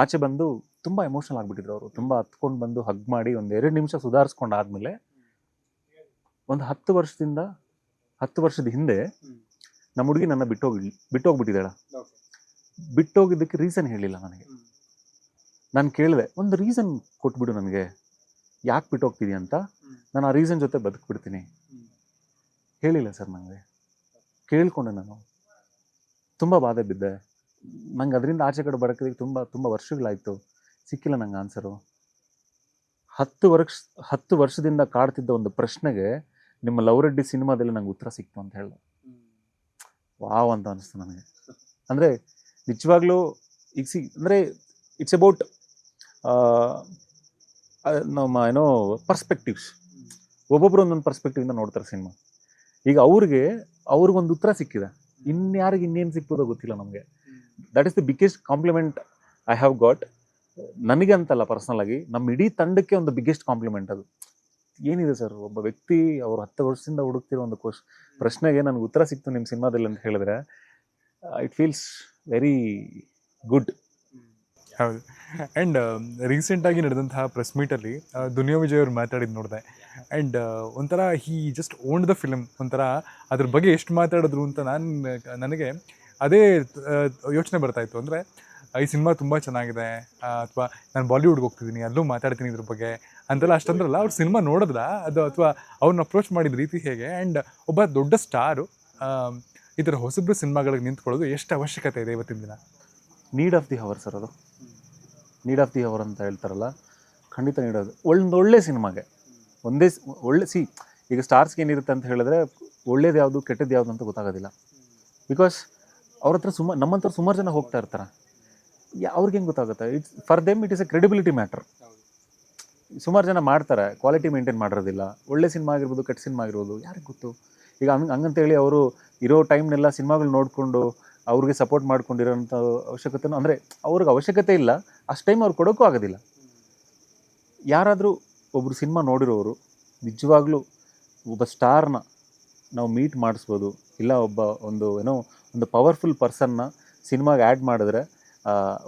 ಆಚೆ ಬಂದು ತುಂಬಾ ಎಮೋಷನಲ್ ಆಗ್ಬಿಟ್ಟಿದ್ರು. ಅವರು ತುಂಬಾ ಹತ್ಕೊಂಡು ಬಂದು ಹಗ್ ಮಾಡಿ ಒಂದು 2 ನಿಮಿಷ ಸುಧಾರಿಸ್ಕೊಂಡು ಆದ್ಮೇಲೆ ಒಂದು 10 ವರ್ಷದ ಹಿಂದೆ ನಮ್ಮ ಹುಡುಗಿ ನನ್ನ ಬಿಟ್ಟೋಗ್ಬಿಟ್ಟಿದ್ದಾಳ. ಬಿಟ್ಟೋಗಿದ್ದಕ್ಕೆ ರೀಸನ್ ಹೇಳಿಲ್ಲ ನನಗೆ. ನಾನು ಕೇಳಿದೆ, ಒಂದು ರೀಸನ್ ಕೊಟ್ಬಿಡು ನನಗೆ, ಯಾಕೆ ಬಿಟ್ಟೋಗ್ತಿದ್ಯಾ ಅಂತ, ನಾನು ಆ ರೀಸನ್ ಜೊತೆ ಬದುಕ್ಬಿಡ್ತೀನಿ. ಹೇಳಿಲ್ಲ ಸರ್ ನನಗೆ. ಕೇಳ್ಕೊಂಡೆ, ನಾನು ತುಂಬ ಬಾಧೆ ಬಿದ್ದೆ. ನಂಗೆ ಅದರಿಂದ ಆಚೆ ಕಡೆ ಬರೋಕ್ಕೆ ತುಂಬ ವರ್ಷಗಳಾಯಿತು, ಸಿಕ್ಕಿಲ್ಲ ನಂಗೆ ಆನ್ಸರು. 10 ವರ್ಷದಿಂದ ಕಾಡ್ತಿದ್ದ ಒಂದು ಪ್ರಶ್ನೆಗೆ ನಿಮ್ಮ ಲವ್ ರೆಡ್ಡಿ ಸಿನಿಮಾದಲ್ಲಿ ನಂಗೆ ಉತ್ತರ ಸಿಕ್ತು ಅಂತ ಹೇಳಿದೆ. ವಾವ್ ಅಂತ ಅನಿಸ್ತು ನನಗೆ. ಅಂದರೆ ನಿಜವಾಗ್ಲೂ ಈಗ ಅಂದರೆ ಇಟ್ಸ್ ಅಬೌಟ್ ನಮ್ಮ ಪರ್ಸ್ಪೆಕ್ಟಿವ್ಸ್. ಒಬ್ಬೊಬ್ರು ಒಂದೊಂದು ಪರ್ಸ್ಪೆಕ್ಟಿವಿಂದ ನೋಡ್ತಾರೆ ಸಿನಿಮಾ. ಈಗ ಅವ್ರಿಗೊಂದು ಉತ್ತರ ಸಿಕ್ಕಿದೆ, ಇನ್ಯಾರಿಗೆ ಇನ್ನೇನು ಸಿಕ್ತದೋ ಗೊತ್ತಿಲ್ಲ ನಮಗೆ. That is the biggest compliment I have got. ನನಗೆ ಅಂತಲ್ಲ, ಪರ್ಸ್ನಲ್ ಆಗಿ ನಮ್ಮ ಇಡೀ ತಂಡಕ್ಕೆ ಒಂದು ಬಿಗ್ಗೆಸ್ಟ್ ಕಾಂಪ್ಲಿಮೆಂಟ್ ಅದು. ಏನಿದೆ ಸರ್, ಒಬ್ಬ ವ್ಯಕ್ತಿ ಅವರು 10 ವರ್ಷದಿಂದ ಹುಡುಕ್ತಿರೋ ಒಂದು ಪ್ರಶ್ನೆಗೆ ನನಗೆ ಉತ್ತರ ಸಿಕ್ತು ನಿಮ್ಮ ಸಿನಿಮಾದಲ್ಲಿ ಅಂತ ಹೇಳಿದ್ರೆ ಇಟ್ ಫೀಲ್ಸ್ ವೆರಿ ಗುಡ್. ಹೌದು. ಆ್ಯಂಡ್ ರೀಸೆಂಟಾಗಿ ನಡೆದಂತಹ ಪ್ರೆಸ್ ಮೀಟಲ್ಲಿ ದುನಿಯಾ ವಿಜಯ್ ಅವ್ರು ಮಾತಾಡಿದ್ದು ನೋಡಿದೆ. ಆ್ಯಂಡ್ ಒಂಥರ he just owned the film. ಒಂಥರ ಅದ್ರ ಬಗ್ಗೆ ಎಷ್ಟು ಮಾತಾಡಿದ್ರು ಅಂತ ನನಗೆ ಅದೇ ಯೋಚನೆ ಬರ್ತಾಯಿತ್ತು. ಅಂದರೆ ಈ ಸಿನಿಮಾ ತುಂಬ ಚೆನ್ನಾಗಿದೆ, ಅಥವಾ ನಾನು ಬಾಲಿವುಡ್ಗೆ ಹೋಗ್ತಿದ್ದೀನಿ ಅಲ್ಲೂ ಮಾತಾಡ್ತೀನಿ ಇದ್ರ ಬಗ್ಗೆ ಅಂತೆಲ್ಲ ಅಷ್ಟಂದ್ರಲ್ಲ. ಅವ್ರು ಸಿನಿಮಾ ನೋಡಿದ್ರ ಅದು, ಅಥವಾ ಅವ್ರನ್ನ ಅಪ್ರೋಚ್ ಮಾಡಿದ ರೀತಿ ಹೇಗೆ? ಆ್ಯಂಡ್ ಒಬ್ಬ ದೊಡ್ಡ ಸ್ಟಾರು ಈ ಥರ ಹೊಸಬ್ರು ಸಿನಿಮಾಗಳಿಗೆ ನಿಂತ್ಕೊಳ್ಳೋದು ಎಷ್ಟು ಅವಶ್ಯಕತೆ ಇದೆ ಇವತ್ತಿನ ದಿನ? Need of the hour sir ಅದು. ನೀಡ್ ಆಫ್ ದಿ ಅವರ್ ಅಂತ ಹೇಳ್ತಾರಲ್ಲ, ಖಂಡಿತ ನೀಡೋದು. ಒಳ್ಳೆ ಸಿನಿಮಾಗೆ ಒಳ್ಳೆ ಈಗ ಸ್ಟಾರ್ಸ್ಗೆ ಏನಿರುತ್ತೆ ಅಂತ ಹೇಳಿದ್ರೆ ಒಳ್ಳೇದು ಯಾವುದು ಕೆಟ್ಟದ್ದು ಯಾವುದು ಅಂತ ಗೊತ್ತಾಗೋದಿಲ್ಲ. ಬಿಕಾಸ್ ಅವ್ರ ಹತ್ರ ನಮ್ಮಂಥ ಸುಮಾರು ಜನ ಹೋಗ್ತಾ ಇರ್ತಾರೆ. ಅವ್ರಿಗೆ ಹೆಂಗೆ ಗೊತ್ತಾಗುತ್ತೆ? For them it is A credibility matter. ಸುಮಾರು ಜನ ಮಾಡ್ತಾರೆ, ಕ್ವಾಲಿಟಿ ಮೇಂಟೈನ್ ಮಾಡಿರೋದಿಲ್ಲ. ಒಳ್ಳೆ ಸಿನಿಮಾ ಆಗಿರ್ಬೋದು, ಕೆಟ್ಟ ಸಿನಿಮಾ ಆಗಿರ್ಬೋದು, ಯಾರಿಗೆ ಗೊತ್ತು? ಈಗ ಹಂಗಂತೇಳಿ ಅವರು ಇರೋ ಟೈಮ್ನೆಲ್ಲ ಸಿನಿಮಾಗಳು ನೋಡಿಕೊಂಡು ಅವ್ರಿಗೆ ಸಪೋರ್ಟ್ ಮಾಡ್ಕೊಂಡಿರೋಂಥ ಅವಶ್ಯಕತೆನೂ, ಅಂದರೆ ಅವ್ರಿಗೆ ಅವಶ್ಯಕತೆ ಇಲ್ಲ, ಅಷ್ಟು ಟೈಮ್ ಅವ್ರು ಕೊಡೋಕ್ಕೂ ಆಗೋದಿಲ್ಲ. ಯಾರಾದರೂ ಒಬ್ಬರು ಸಿನಿಮಾ ನೋಡಿರೋರು ನಿಜವಾಗ್ಲೂ ಒಬ್ಬ ಸ್ಟಾರ್ನ ನಾವು ಮೀಟ್ ಮಾಡಿಸ್ಬೋದು, ಇಲ್ಲ ಒಂದು ಪವರ್ಫುಲ್ ಪರ್ಸನ್ನ ಸಿನಿಮಾಗೆ ಆ್ಯಡ್ ಮಾಡಿದ್ರೆ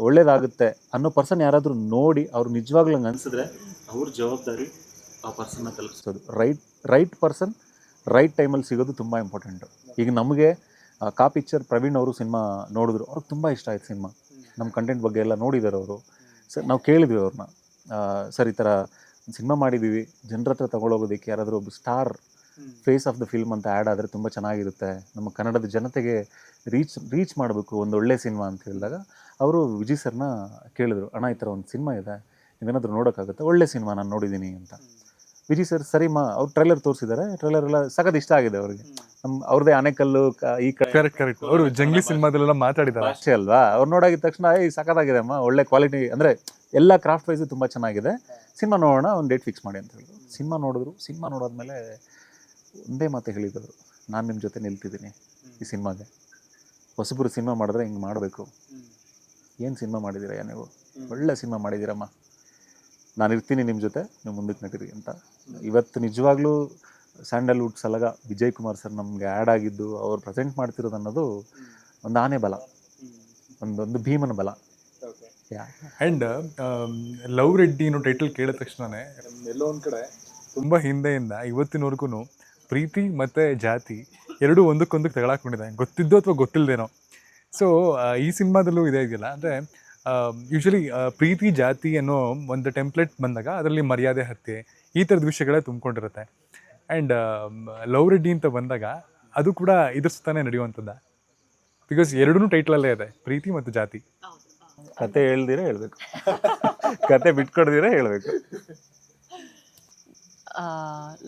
ಒಳ್ಳೇದಾಗುತ್ತೆ ಅನ್ನೋ ಪರ್ಸನ್ ಯಾರಾದರೂ ನೋಡಿ ಅವ್ರು ನಿಜವಾಗ್ಲೂ ಹಂಗೆ ಅನಿಸಿದ್ರೆ ಅವ್ರ ಜವಾಬ್ದಾರಿ ಆ ಪರ್ಸನ್ನ ತಲುಪಿಸೋದು. ರೈಟ್ ಪರ್ಸನ್ ರೈಟ್ ಟೈಮಲ್ಲಿ ಸಿಗೋದು ತುಂಬ ಇಂಪಾರ್ಟೆಂಟು. ಈಗ ನಮಗೆ ಕಾ ಪಿಕ್ಚರ್ ಪ್ರವೀಣ್ ಅವರು ಸಿನಿಮಾ ನೋಡಿದ್ರು, ಅವ್ರಿಗೆ ತುಂಬ ಇಷ್ಟ ಆಯ್ತು ಸಿನಿಮಾ. ನಮ್ಮ ಕಂಟೆಂಟ್ ಬಗ್ಗೆ ಎಲ್ಲ ನೋಡಿದ್ದಾರೆ ಅವರು. ಸರ್ ನಾವು ಕೇಳಿದ್ವಿ ಅವ್ರನ್ನ, ಸರ್ ಈ ಥರ ಸಿನಿಮಾ ಮಾಡಿದ್ದೀವಿ, ಜನರ ಹತ್ರ ತಗೊಳ್ಳೋಗೋದಕ್ಕೆ ಯಾರಾದರೂ ಒಬ್ಬ star face of the film ಅಂತ ಆ್ಯಡ್ ಆದರೆ ತುಂಬ ಚೆನ್ನಾಗಿರುತ್ತೆ, ನಮ್ಮ ಕನ್ನಡದ ಜನತೆಗೆ ರೀಚ್ ಮಾಡಬೇಕು ಒಂದು ಒಳ್ಳೆ ಸಿನಿಮಾ ಅಂತ ಹೇಳಿದಾಗ ಅವರು ವಿಜಯ್ ಸರ್ನ ಕೇಳಿದ್ರು, ಅಣ್ಣ ಈ ಥರ ಒಂದು ಸಿನಿಮಾ ಇದೆ, ನೀವೇನಾದರೂ ನೋಡೋಕ್ಕಾಗುತ್ತೆ, ಒಳ್ಳೆ ಸಿನಿಮಾ ನಾನು ನೋಡಿದ್ದೀನಿ ಅಂತ. ವಿಜಯ್ ಸರ್ ಸರಿಮಾ ಅವ್ರು ಟ್ರೈಲರ್ ತೋರಿಸಿದ್ದಾರೆ, ಟ್ರೈಲರ್ ಎಲ್ಲ ಸಖತ್ ಇಷ್ಟ ಆಗಿದೆ ಅವ್ರಿಗೆ. ಅವ್ರದ್ದೇ ಆನೆಕಲ್ಲು ಈ ಕರೆಕ್ಟ್ ಅವರು ಜಂಗ್ಲಿ ಸಿನಿಮಾದಲ್ಲೆಲ್ಲ ಮಾತಾಡಿದ್ದಾರೆ ಅಷ್ಟೇ ಅಲ್ವಾ. ಅವ್ರು ನೋಡಾಗಿದ ತಕ್ಷಣ ಸಖತ್ತಾಗಿದೆ ಅಮ್ಮ, ಒಳ್ಳೆ ಕ್ವಾಲಿಟಿ, ಅಂದರೆ ಎಲ್ಲ ಕ್ರಾಫ್ಟ್ ವೈಸು ತುಂಬ ಚೆನ್ನಾಗಿದೆ, ಸಿನಿಮಾ ನೋಡೋಣ, ಒಂದು ಡೇಟ್ ಫಿಕ್ಸ್ ಮಾಡಿ ಅಂತ ಹೇಳಿದ್ರು. ಸಿನಿಮಾ ನೋಡಿದ್ರು. ಸಿನಿಮಾ ನೋಡಾದ್ಮೇಲೆ ಒಂದೇ ಮಾತು ಹೇಳಿದರು, ನಾನು ನಿಮ್ಮ ಜೊತೆ ನಿಲ್ತಿದ್ದೀನಿ ಈ ಸಿನಿಮಾಗೆ. ಹೊಸಬ್ರು ಸಿನಿಮಾ ಮಾಡಿದ್ರೆ ಹಿಂಗೆ ಮಾಡಬೇಕು. ಏನು ಸಿನಿಮಾ ಮಾಡಿದ್ದೀರಾ ನೀವು, ಒಳ್ಳೆ ಸಿನಿಮಾ ಮಾಡಿದ್ದೀರಮ್ಮ, ನಾನು ಇರ್ತೀನಿ ನಿಮ್ಮ ಜೊತೆ, ನೀವು ಮುಂದಕ್ಕೆ ನಡೀರಿ ಅಂತ. ಇವತ್ತು ನಿಜವಾಗ್ಲೂ ಸ್ಯಾಂಡಲ್ವುಡ್ ಸಲಗ ವಿಜಯ್ ಕುಮಾರ್ ಸರ್ ನಮಗೆ ಆ್ಯಡ್ ಆಗಿದ್ದು, ಅವ್ರು ಪ್ರೆಸೆಂಟ್ ಮಾಡ್ತಿರೋದು ಅನ್ನೋದು ಒಂದು ಆನೆ ಬಲ, ಒಂದು ಭೀಮನ ಬಲ. ಆ್ಯಂಡ್ ಲವ್ ರೆಡ್ಡಿ ಅನ್ನೋ ಟೈಟಲ್ ಕೇಳಿದ ತಕ್ಷಣವೇ ಎಲ್ಲೋ ಒಂದು ಕಡೆ ತುಂಬ ಹಿಂದೆಯಿಂದ ಇವತ್ತಿನವರೆಗೂ ಪ್ರೀತಿ ಮತ್ತು ಜಾತಿ ಎರಡೂ ಒಂದಕ್ಕೊಂದಕ್ಕೆ ತಗೊಳಾಕೊಂಡಿದೆ, ಗೊತ್ತಿದ್ದೋ ಅಥವಾ ಗೊತ್ತಿಲ್ಲದೇನೋ. ಸೊ ಈ ಸಿನಿಮಾದಲ್ಲೂ ಇದೆ ಇದೆಯಲ್ಲ, ಅಂದರೆ ಯೂಶ್ವಲಿ ಪ್ರೀತಿ ಜಾತಿ ಅನ್ನೋ ಒಂದು ಟೆಂಪ್ಲೇಟ್ ಬಂದಾಗ ಅದರಲ್ಲಿ ಮರ್ಯಾದೆ ಹತ್ಯೆ ಈ ಥರದ ವಿಷಯಗಳೇ ತುಂಬಿಕೊಂಡಿರುತ್ತೆ. ಆ್ಯಂಡ್ ಲವ್ ರೆಡ್ಡಿ ಅಂತ ಬಂದಾಗ ಅದು ಕೂಡ ಇದ್ರ ಸುತ್ತಾನೆ ನಡೆಯುವಂಥದ್ದು. ಬಿಕಾಸ್ ಎರಡೂ ಟೈಟ್ಲಲ್ಲೇ ಇದೆ, ಪ್ರೀತಿ ಮತ್ತು ಜಾತಿ. ಕತೆ ಹೇಳ್ದಿರ ಹೇಳಬೇಕು, ಕತೆ ಬಿಟ್ಕೊಡ್ದಿರ ಹೇಳಬೇಕು.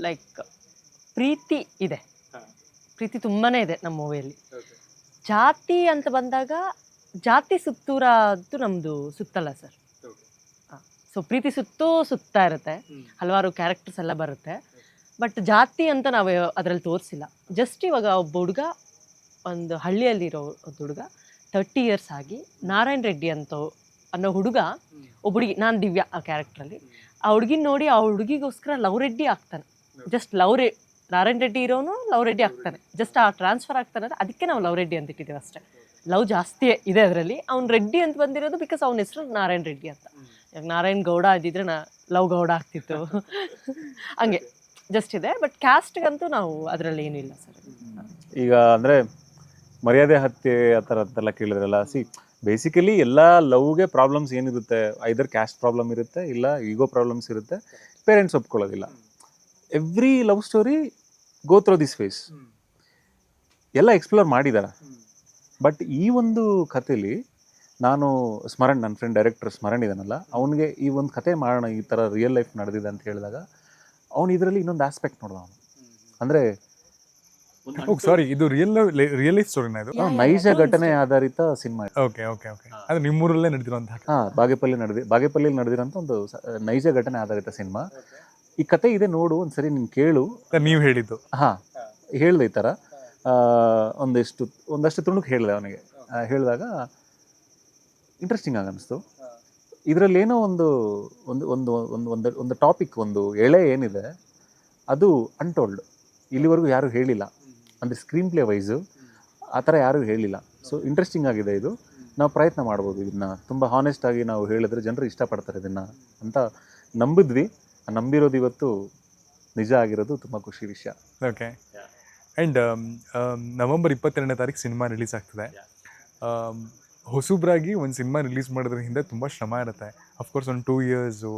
ಲೈಕ್ ಪ್ರೀತಿ ಇದೆ, ಪ್ರೀತಿ ತುಂಬಾ ಇದೆ ನಮ್ಮ ಮೂವಿಯಲ್ಲಿ. ಜಾತಿ ಅಂತ ಬಂದಾಗ ಜಾತಿ ಸುತ್ತೂರದ್ದು ನಮ್ಮದು ಸುತ್ತಲ್ಲ ಸರ್. ಸೊ ಪ್ರೀತಿ ಸುತ್ತಾ ಇರುತ್ತೆ, ಹಲವಾರು ಕ್ಯಾರೆಕ್ಟರ್ಸ್ ಎಲ್ಲ ಬರುತ್ತೆ, ಬಟ್ ಜಾತಿ ಅಂತ ನಾವು ಅದರಲ್ಲಿ ತೋರಿಸಿಲ್ಲ. ಜಸ್ಟ್ ಇವಾಗ ಒಬ್ಬ ಹುಡುಗ, ಒಂದು ಹಳ್ಳಿಯಲ್ಲಿರೋ ಒಂದು ಹುಡುಗ 30 ಇಯರ್ಸ್ ಆಗಿ ನಾರಾಯಣ್ ರೆಡ್ಡಿ ಅನ್ನೋ ಹುಡುಗ, ಒಬ್ಬ ಹುಡುಗಿ, ನಾನು ದಿವ್ಯಾ ಆ ಕ್ಯಾರೆಕ್ಟ್ರಲ್ಲಿ, ಆ ಹುಡುಗಿನ ನೋಡಿ ಆ ಹುಡುಗಿಗೋಸ್ಕರ ಲವ್ ರೆಡ್ಡಿ ಆಗ್ತಾನೆ. ಜಸ್ಟ್ ನಾರಾಯಣ್ ರೆಡ್ಡಿ ಇರೋನು ಲವ್ ರೆಡ್ಡಿ ಆಗ್ತಾನೆ, ಜಸ್ಟ್ ಆ ಟ್ರಾನ್ಸ್ಫರ್ ಆಗ್ತಾನೆ, ಅದಕ್ಕೆ ನಾವು ಲವ್ ರೆಡ್ಡಿ ಅಂತ ಇಟ್ಟಿದ್ದೇವೆ ಅಷ್ಟೇ. ಲವ್ ಜಾಸ್ತಿ ಇದೆ ಅದರಲ್ಲಿ. ಅವ್ನು ರೆಡ್ಡಿ ಅಂತ ಬಂದಿರೋದು ಬಿಕಾಸ್ ಅವನ ಹೆಸರು ನಾರಾಯಣ್ ರೆಡ್ಡಿ ಅಂತ. ಈಗ ನಾರಾಯಣ್ ಗೌಡ ಇದ್ದಿದ್ರೆ ಲವ್ ಗೌಡ ಆಗ್ತಿತ್ತು. ಹಂಗೆ ಜಸ್ಟ್ ಇದೆ, ಬಟ್ ಕ್ಯಾಸ್ಟ್ಗಂತೂ ನಾವು ಅದರಲ್ಲಿ ಏನೂ ಇಲ್ಲ ಸರ್. ಈಗ ಅಂದರೆ ಮರ್ಯಾದೆ ಹತ್ಯೆ ಆ ಥರ ಅಂತೆಲ್ಲ ಕೇಳಿದ್ರಲ್ಲ, ಬೇಸಿಕಲಿ ಎಲ್ಲ ಲವ್ಗೆ ಪ್ರಾಬ್ಲಮ್ಸ್ ಏನಿರುತ್ತೆ, ಐದರ್ ಕ್ಯಾಸ್ಟ್ ಪ್ರಾಬ್ಲಮ್ ಇರುತ್ತೆ, ಇಲ್ಲ ಈಗೋ ಪ್ರಾಬ್ಲಮ್ಸ್ ಇರುತ್ತೆ, ಪೇರೆಂಟ್ಸ್ ಒಪ್ಕೊಳ್ಳೋದಿಲ್ಲ. Every love story go through this phase, ಎಲ್ಲ ಎಕ್ಸ್ಪ್ಲೋರ್ ಮಾಡಿದ್ದಾರೆ. ಬಟ್ ಈ ಒಂದು ಕಥೆಯಲ್ಲಿ ನಾನು ಸ್ಮರಣ್, ನನ್ನ ಫ್ರೆಂಡ್ ಡೈರೆಕ್ಟರ್ ಸ್ಮರಣ್ ಇದ್ದಾನಲ್ಲ, ಅವನಿಗೆ ಈ ಒಂದು ಕತೆ ಮಾಡೋಣ, ಈ ಥರ ರಿಯಲ್ ಲೈಫ್ ನಡೆದಿದೆ ಅಂತ ಹೇಳಿದಾಗ ಅವನು ಇದರಲ್ಲಿ ಇನ್ನೊಂದು ಆಸ್ಪೆಕ್ಟ್ ನೋಡ್ದ ಅವನು. ಅಂದರೆ ಸಾರಿ, ಇದು ರಿಯಲ್ ಲೈಫ್ ಸ್ಟೋರಿನಾ ಇದು? ನೈಜ ಘಟನೆ ಆಧಾರಿತ ಸಿನಿಮಾ. Okay okay okay. ಅದು ನಿಮ್ಮೂರಲ್ಲೇ ನಡೆದಿರುವಂತಹ? ಬಾಗೇಪಲ್ಲಿ ನಡೆದಿರೋಂಥ ಒಂದು ನೈಜ ಘಟನೆ ಆಧಾರಿತ ಸಿನಿಮಾ. ಈ ಕತೆ ಇದೆ ನೋಡು, ಒಂದ್ಸರಿ ನೀನು ಕೇಳು. ನೀವು ಹೇಳಿದ್ದು? ಹೇಳ್ದೆ ಈ ಥರ ಒಂದಷ್ಟು ತುಣುಕು ಹೇಳಿದೆ ಅವನಿಗೆ. ಹೇಳಿದಾಗ ಇಂಟ್ರೆಸ್ಟಿಂಗ್ ಆಗಿ ಅನಿಸ್ತು. ಇದರಲ್ಲಿ ಏನೋ ಒಂದು ಒಂದು ಒಂದು ಒಂದು ಒಂದು ಟಾಪಿಕ್, ಒಂದು ಎಳೆ ಏನಿದೆ ಅದು ಅನ್ಟೋಲ್ಡ್, ಇಲ್ಲಿವರೆಗೂ ಯಾರೂ ಹೇಳಿಲ್ಲ. ಅಂದರೆ ಸ್ಕ್ರೀನ್ ಪ್ಲೇ ವೈಸು ಆ ಥರ ಯಾರೂ ಹೇಳಿಲ್ಲ. ಸೊ ಇಂಟ್ರೆಸ್ಟಿಂಗ್ ಆಗಿದೆ ಇದು. ನಾವು ಪ್ರಯತ್ನ ಮಾಡ್ಬೋದು ಇದನ್ನು ತುಂಬ ಹಾನೆಸ್ಟಾಗಿ ನಾವು ಹೇಳಿದ್ರೆ ಜನರು ಇಷ್ಟಪಡ್ತಾರೆ ಇದನ್ನು ಅಂತ ನಂಬಿದ್ವಿ. ನಂಬಿರೋದು ಇವತ್ತು ನಿಜ ಆಗಿರೋದು ತುಂಬ ಖುಷಿ ವಿಷಯ. ಓಕೆ. ಆ್ಯಂಡ್ ನವೆಂಬರ್ 22ನೇ ತಾರೀಕು ಸಿನಿಮಾ ರಿಲೀಸ್ ಆಗ್ತದೆ. ಹೊಸಬ್ರಾಗಿ ಒಂದು ಸಿನಿಮಾ ರಿಲೀಸ್ ಮಾಡೋದ್ರ ಹಿಂದೆ ತುಂಬ ಶ್ರಮ ಇರುತ್ತೆ. ಅಫ್ಕೋರ್ಸ್ ಒಂದು 2 ಇಯರ್ಸು,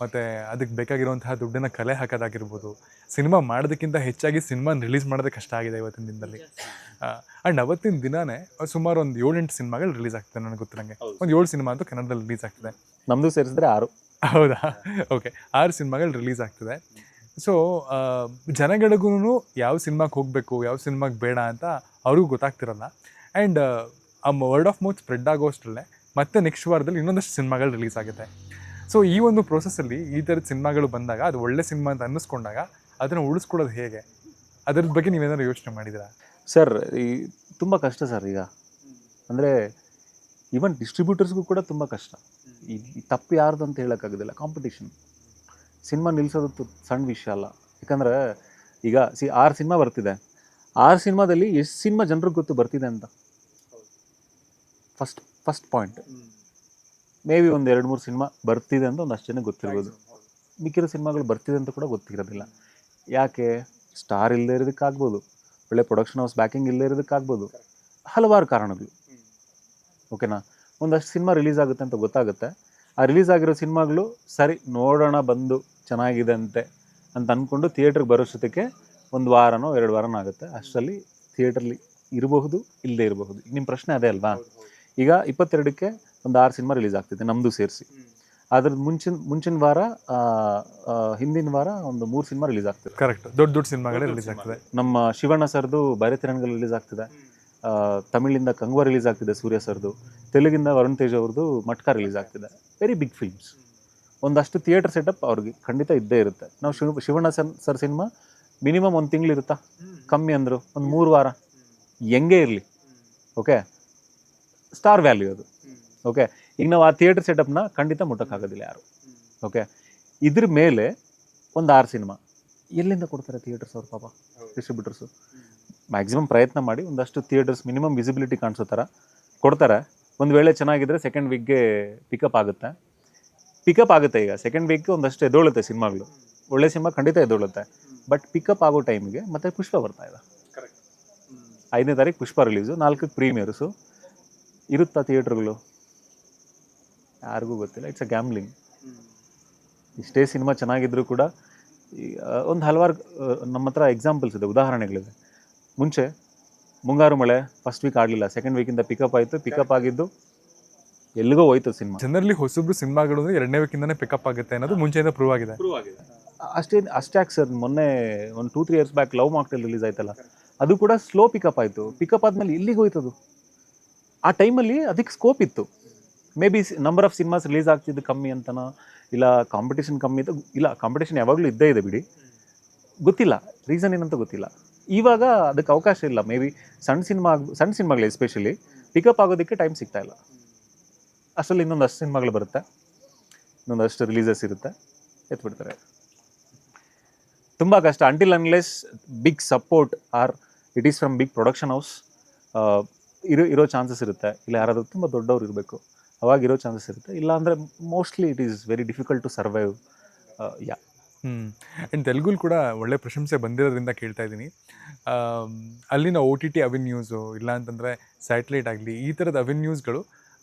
ಮತ್ತು ಅದಕ್ಕೆ ಬೇಕಾಗಿರುವಂತಹ ದುಡ್ಡನ್ನು ಕಲೆ ಹಾಕೋದಾಗಿರ್ಬೋದು. ಸಿನಿಮಾ ಮಾಡೋದಕ್ಕಿಂತ ಹೆಚ್ಚಾಗಿ ಸಿನಿಮಾ ರಿಲೀಸ್ ಮಾಡೋದೇ ಕಷ್ಟ ಆಗಿದೆ ಇವತ್ತಿನ ದಿನದಲ್ಲಿ. ಆ್ಯಂಡ್ ಅವತ್ತಿನ ದಿನವೇ ಸುಮಾರು ಒಂದು 7-8 ಸಿನಿಮಾಗಳು ರಿಲೀಸ್ ಆಗ್ತದೆ. ನನಗೆ ಗೊತ್ತಿರಂಗೆ ಒಂದು 7 ಸಿನಿಮಾ ಅಂತೂ ಕನ್ನಡದಲ್ಲಿ ರಿಲೀಸ್ ಆಗ್ತದೆ. ನಮ್ಮದು ಸೇರಿಸಿದ್ರೆ 6. ಹೌದಾ? ಓಕೆ, 6 ಸಿನಿಮಾಗಳು ರಿಲೀಸ್ ಆಗ್ತದೆ. ಸೊ ಜನಗಳಿಗೂ ಯಾವ ಸಿನಿಮಾಗೆ ಹೋಗಬೇಕು, ಯಾವ ಸಿನಿಮಾಗೆ ಬೇಡ ಅಂತ ಅವ್ರಿಗೂ ಗೊತ್ತಾಗ್ತಿರಲ್ಲ. ಆ್ಯಂಡ್ ಆ ವರ್ಡ್ ಆಫ್ ಮೌತ್ ಸ್ಪ್ರೆಡ್ ಆಗೋಷ್ಟರಲ್ಲೇ ಮತ್ತೆ ನೆಕ್ಸ್ಟ್ ವಾರದಲ್ಲಿ ಇನ್ನೊಂದಷ್ಟು ಸಿನಿಮಾಗಳು ರಿಲೀಸ್ ಆಗುತ್ತೆ. ಸೊ ಈ ಒಂದು ಪ್ರೋಸೆಸ್ಸಲ್ಲಿ ಈ ಥರದ ಸಿನಿಮಾಗಳು ಬಂದಾಗ, ಅದು ಒಳ್ಳೆ ಸಿನಿಮಾ ಅಂತ ಅನ್ನಿಸ್ಕೊಂಡಾಗ ಅದನ್ನು ಉಳಿಸ್ಕೊಳ್ಳೋದು ಹೇಗೆ, ಅದ್ರ ಬಗ್ಗೆ ನೀವೇನಾದ್ರು ಯೋಚನೆ ಮಾಡಿದ್ದೀರಾ? ಸರ್, ಈ ತುಂಬ ಕಷ್ಟ ಸರ್. ಈಗ ಅಂದರೆ ಈವನ್ ಡಿಸ್ಟ್ರಿಬ್ಯೂಟರ್ಸ್ಗೂ ಕೂಡ ತುಂಬ ಕಷ್ಟ. ಈ ತಪ್ಪು ಯಾರ್ದು ಅಂತ ಹೇಳೋಕ್ಕಾಗೋದಿಲ್ಲ. ಕಾಂಪಿಟೇಷನ್, ಸಿನಿಮಾ ನಿಲ್ಲಿಸೋದು ಸಣ್ಣ ವಿಷಯ ಅಲ್ಲ. ಯಾಕಂದರೆ ಈಗ 6 ಸಿನಿಮಾ ಬರ್ತಿದೆ. 6 ಸಿನಿಮಾದಲ್ಲಿ ಎಷ್ಟು ಸಿನಿಮಾ ಜನರಿಗೆ ಗೊತ್ತು ಬರ್ತಿದೆ ಅಂತ? First point. ಮೇ ಬಿ ಒಂದು 2-3 ಸಿನಿಮಾ ಬರ್ತಿದೆ ಅಂತ ಒಂದಷ್ಟು ಜನ ಗೊತ್ತಿರ್ಬೋದು. ಮಿಕ್ಕಿರೋ ಸಿನಿಮಾಗಳು ಬರ್ತಿದೆ ಅಂತ ಕೂಡ ಗೊತ್ತಿರೋದಿಲ್ಲ. ಯಾಕೆ? ಸ್ಟಾರ್ ಇಲ್ಲದೆ ಇರೋದಕ್ಕಾಗ್ಬೋದು, ಒಳ್ಳೆ ಪ್ರೊಡಕ್ಷನ್ ಹೌಸ್ ಬ್ಯಾಕಿಂಗ್ ಇಲ್ಲದೆ ಇರೋದಕ್ಕಾಗ್ಬೋದು, ಹಲವಾರು ಕಾರಣಗಳು. ಓಕೆನಾ? ಒಂದಷ್ಟು ಸಿನಿಮಾ ರಿಲೀಸ್ ಆಗುತ್ತೆ ಅಂತ ಗೊತ್ತಾಗುತ್ತೆ. ಆ ರಿಲೀಸ್ ಆಗಿರೋ ಸಿನಿಮಾಗಳು ಸರಿ ನೋಡೋಣ ಬಂದು ಚೆನ್ನಾಗಿದೆ ಅಂತ ಅಂದ್ಕೊಂಡು ಥಿಯೇಟ್ರಿಗೆ ಬರೋಷ್ಟೊತ್ತಿಗೆ 1 ವಾರನೋ 2 ವಾರನೋ ಆಗುತ್ತೆ. ಅಷ್ಟರಲ್ಲಿ ಥಿಯೇಟ್ರಲ್ಲಿ ಇರಬಹುದು, ಇಲ್ಲದೆ ಇರಬಹುದು. ನಿಮ್ಮ ಪ್ರಶ್ನೆ ಅದೇ ಅಲ್ವಾ? ಈಗ 22ಕ್ಕೆ ಒಂದು 6 ಸಿನಿಮಾ ರಿಲೀಸ್ ಆಗ್ತಿದೆ, ನಮ್ಮದು ಸೇರಿಸಿ. ಅದ್ರದ್ದು ಮುಂಚಿನ ವಾರ, ಹಿಂದಿನ ವಾರ ಒಂದು 3 ಸಿನಿಮಾ ರಿಲೀಸ್ ಆಗ್ತದೆ. ಕರೆಕ್ಟ್, ದೊಡ್ಡ ಸಿನಿಮಾಗಳೇ ರಿಲೀಸ್ ಆಗ್ತದೆ. ನಮ್ಮ ಶಿವಣ್ಣ ಸರ್ದು ಬೈರತಿರಂಗಲ್ ರಿಲೀಸ್ ಆಗ್ತಿದೆ. ತಮಿಳಿಂದ ಕಂಗ್ವಾ ರಿಲೀಸ್ ಆಗ್ತಿದೆ ಸೂರ್ಯ ಸರ್ದು. ತೆಲುಗಿಂದ ವರುಣ್ ತೇಜ್ ಅವ್ರದ್ದು ಮಟ್ಕಾ ರಿಲೀಸ್ ಆಗ್ತಿದೆ. Very big films. ಒಂದಷ್ಟು ಥಿಯೇಟರ್ ಸೆಟಪ್ ಅವ್ರಿಗೆ ಖಂಡಿತ ಇದ್ದೇ ಇರುತ್ತೆ. ನಾವು ಶಿವಣ್ಣ ಸರ್ ಸಿನಿಮಾ ಮಿನಿಮಮ್ 1 ತಿಂಗಳು ಇರುತ್ತಾ? ಕಮ್ಮಿ ಅಂದರು ಒಂದು 3 ವಾರ, ಹೆಂಗೇ ಇರಲಿ. ಓಕೆ, ಸ್ಟಾರ್ ವ್ಯಾಲ್ಯೂ ಅದು. ಓಕೆ, ಈಗ ನಾವು ಆ ಥಿಯೇಟರ್ ಸೆಟಪ್ನ ಖಂಡಿತ ಮುಟ್ಟಕ್ಕಾಗೋದಿಲ್ಲ ಯಾರು. ಓಕೆ, ಇದ್ರ ಮೇಲೆ ಒಂದು 6 ಸಿನಿಮಾ ಎಲ್ಲಿಂದ ಕೊಡ್ತಾರೆ ಥಿಯೇಟರ್ಸ್ ಅವ್ರು? ಪಾಪ ಡಿಸ್ಟ್ರಿಬ್ಯೂಟರ್ಸು ಮ್ಯಾಕ್ಸಿಮಮ್ ಪ್ರಯತ್ನ ಮಾಡಿ ಒಂದಷ್ಟು ಥಿಯೇಟರ್ಸ್ ಮಿನಿಮಮ್ ವಿಸಿಬಿಲಿಟಿ ಕಾಣಿಸೋ ಥರ ಕೊಡ್ತಾರೆ. ಒಂದು ವೇಳೆ ಚೆನ್ನಾಗಿದ್ದರೆ ಸೆಕೆಂಡ್ ವೀಕ್ಗೆ ಪಿಕಪ್ ಆಗುತ್ತೆ. ಈಗ ಸೆಕೆಂಡ್ ವೀಕ್ಗೆ ಒಂದಷ್ಟು ಎದ್ದೋಳುತ್ತೆ ಸಿನಿಮಾಗಳು. ಒಳ್ಳೆ ಸಿನಿಮಾ ಖಂಡಿತ ಎದ್ದೋಳುತ್ತೆ. ಬಟ್ ಪಿಕಪ್ ಆಗೋ ಟೈಮಿಗೆ ಮತ್ತೆ ಪುಷ್ಪ ಬರ್ತಾ ಇದೆ. 5ನೇ ತಾರೀಕು ಪುಷ್ಪ ರಿಲೀಸು, 4ಕ್ಕೆ ಪ್ರೀಮಿಯರ್ಸು. ಇರುತ್ತಾ ಥಿಯೇಟ್ರ್ಗಳು? ಯಾರಿಗೂ ಗೊತ್ತಿಲ್ಲ. It's a gambling. ಇಷ್ಟೇ ಸಿನಿಮಾ ಚೆನ್ನಾಗಿದ್ರೂ ಕೂಡ ಒಂದು ಹಲವಾರು ನಮ್ಮ ಹತ್ರ ಎಕ್ಸಾಂಪಲ್ಸ್ ಇದೆ, ಉದಾಹರಣೆಗಳಿದೆ. ಮುಂಚೆ ಮುಂಗಾರು ಮಳೆ ಫಸ್ಟ್ ವೀಕ್ ಆಗಲಿಲ್ಲ, ಸೆಕೆಂಡ್ ವೀಕಿಂದ ಪಿಕಪ್ ಆಯಿತು. ಪಿಕಪ್ ಆಗಿದ್ದು ಎಲ್ಲಿಗೋ ಹೋಯ್ತು ಸಿನಿಮಾ. ಜನರಲ್ಲಿ ಹೊಸಬ್ರು ಸಿನಿಮಾಗಳು 2ನೇ ವೀಕಿಂದನೇ ಪಿಕಪ್ ಆಗುತ್ತೆ ಅನ್ನೋದು ಮುಂಚೆಯಿಂದ ಪ್ರೂವ್ ಆಗಿದೆ. ಅಷ್ಟೇ ಯಾಕೆ ಸರ್, ಮೊನ್ನೆ ಒಂದು 2-3 years back love mocktail release ಆಯ್ತಲ್ಲ, ಅದು ಕೂಡ ಸ್ಲೋ ಪಿಕಪ್ ಆಯಿತು. ಪಿಕಪ್ ಆದಮೇಲೆ ಇಲ್ಲಿಗೆ ಹೋಯ್ತದು. ಆ ಟೈಮಲ್ಲಿ ಅದಕ್ಕೆ ಸ್ಕೋಪ್ ಇತ್ತು. Maybe number of cinemas release ಆಗ್ತಿದ್ದು ಕಮ್ಮಿ ಅಂತನೋ, ಇಲ್ಲ ಕಾಂಪಿಟೇಷನ್ ಕಮ್ಮಿ ಇತ್ತು, ಇಲ್ಲ ಕಾಂಪಿಟೇಷನ್ ಯಾವಾಗಲೂ ಇದ್ದೇ ಇದೆ ಬಿಡಿ, ಗೊತ್ತಿಲ್ಲ ರೀಸನ್ ಏನಂತ ಗೊತ್ತಿಲ್ಲ. ಇವಾಗ ಅದಕ್ಕೆ ಅವಕಾಶ ಇಲ್ಲ. ಮೇ ಬಿ ಸಣ್ಣ ಸಿನಿಮಾಗಳು ಎಸ್ಪೆಷಲಿ ಪಿಕಪ್ ಆಗೋದಕ್ಕೆ ಟೈಮ್ ಸಿಗ್ತಾ ಇಲ್ಲ. ಅಷ್ಟರಲ್ಲಿ ಇನ್ನೊಂದಷ್ಟು ಸಿನಿಮಾಗಳು ಬರುತ್ತೆ, ಇನ್ನೊಂದಷ್ಟು ರಿಲೀಸಸ್ ಇರುತ್ತೆ, ಎತ್ಬಿಡ್ತಾರೆ. ತುಂಬ ಕಷ್ಟ. Until unless big support or it is from big production house ಇರೋ ಚಾನ್ಸಸ್ ಇರುತ್ತೆ. ಇಲ್ಲ ಯಾರಾದರೂ ತುಂಬ ದೊಡ್ಡವ್ರು ಇರಬೇಕು, ಅವಾಗ ಇರೋ ಚಾನ್ಸಸ್ ಇರುತ್ತೆ. ಇಲ್ಲ ಅಂದರೆ mostly it is very difficult to survive. Yeah. And ತೆಲುಗುಲ್ ಕೂಡ ಒಳ್ಳೆ ಪ್ರಶಂಸೆ ಬಂದಿರೋದ್ರಿಂದ ಕೇಳ್ತಾ ಇದ್ದೀನಿ. ಅಲ್ಲಿನ OTT ಅವೆನ್ಯೂಸು ಇಲ್ಲ ಅಂತಂದರೆ ಸ್ಯಾಟಲೈಟ್ ಆಗಲಿ, ಈ ಥರದ ಅವೆನ್ಯೂಸ್ಗಳು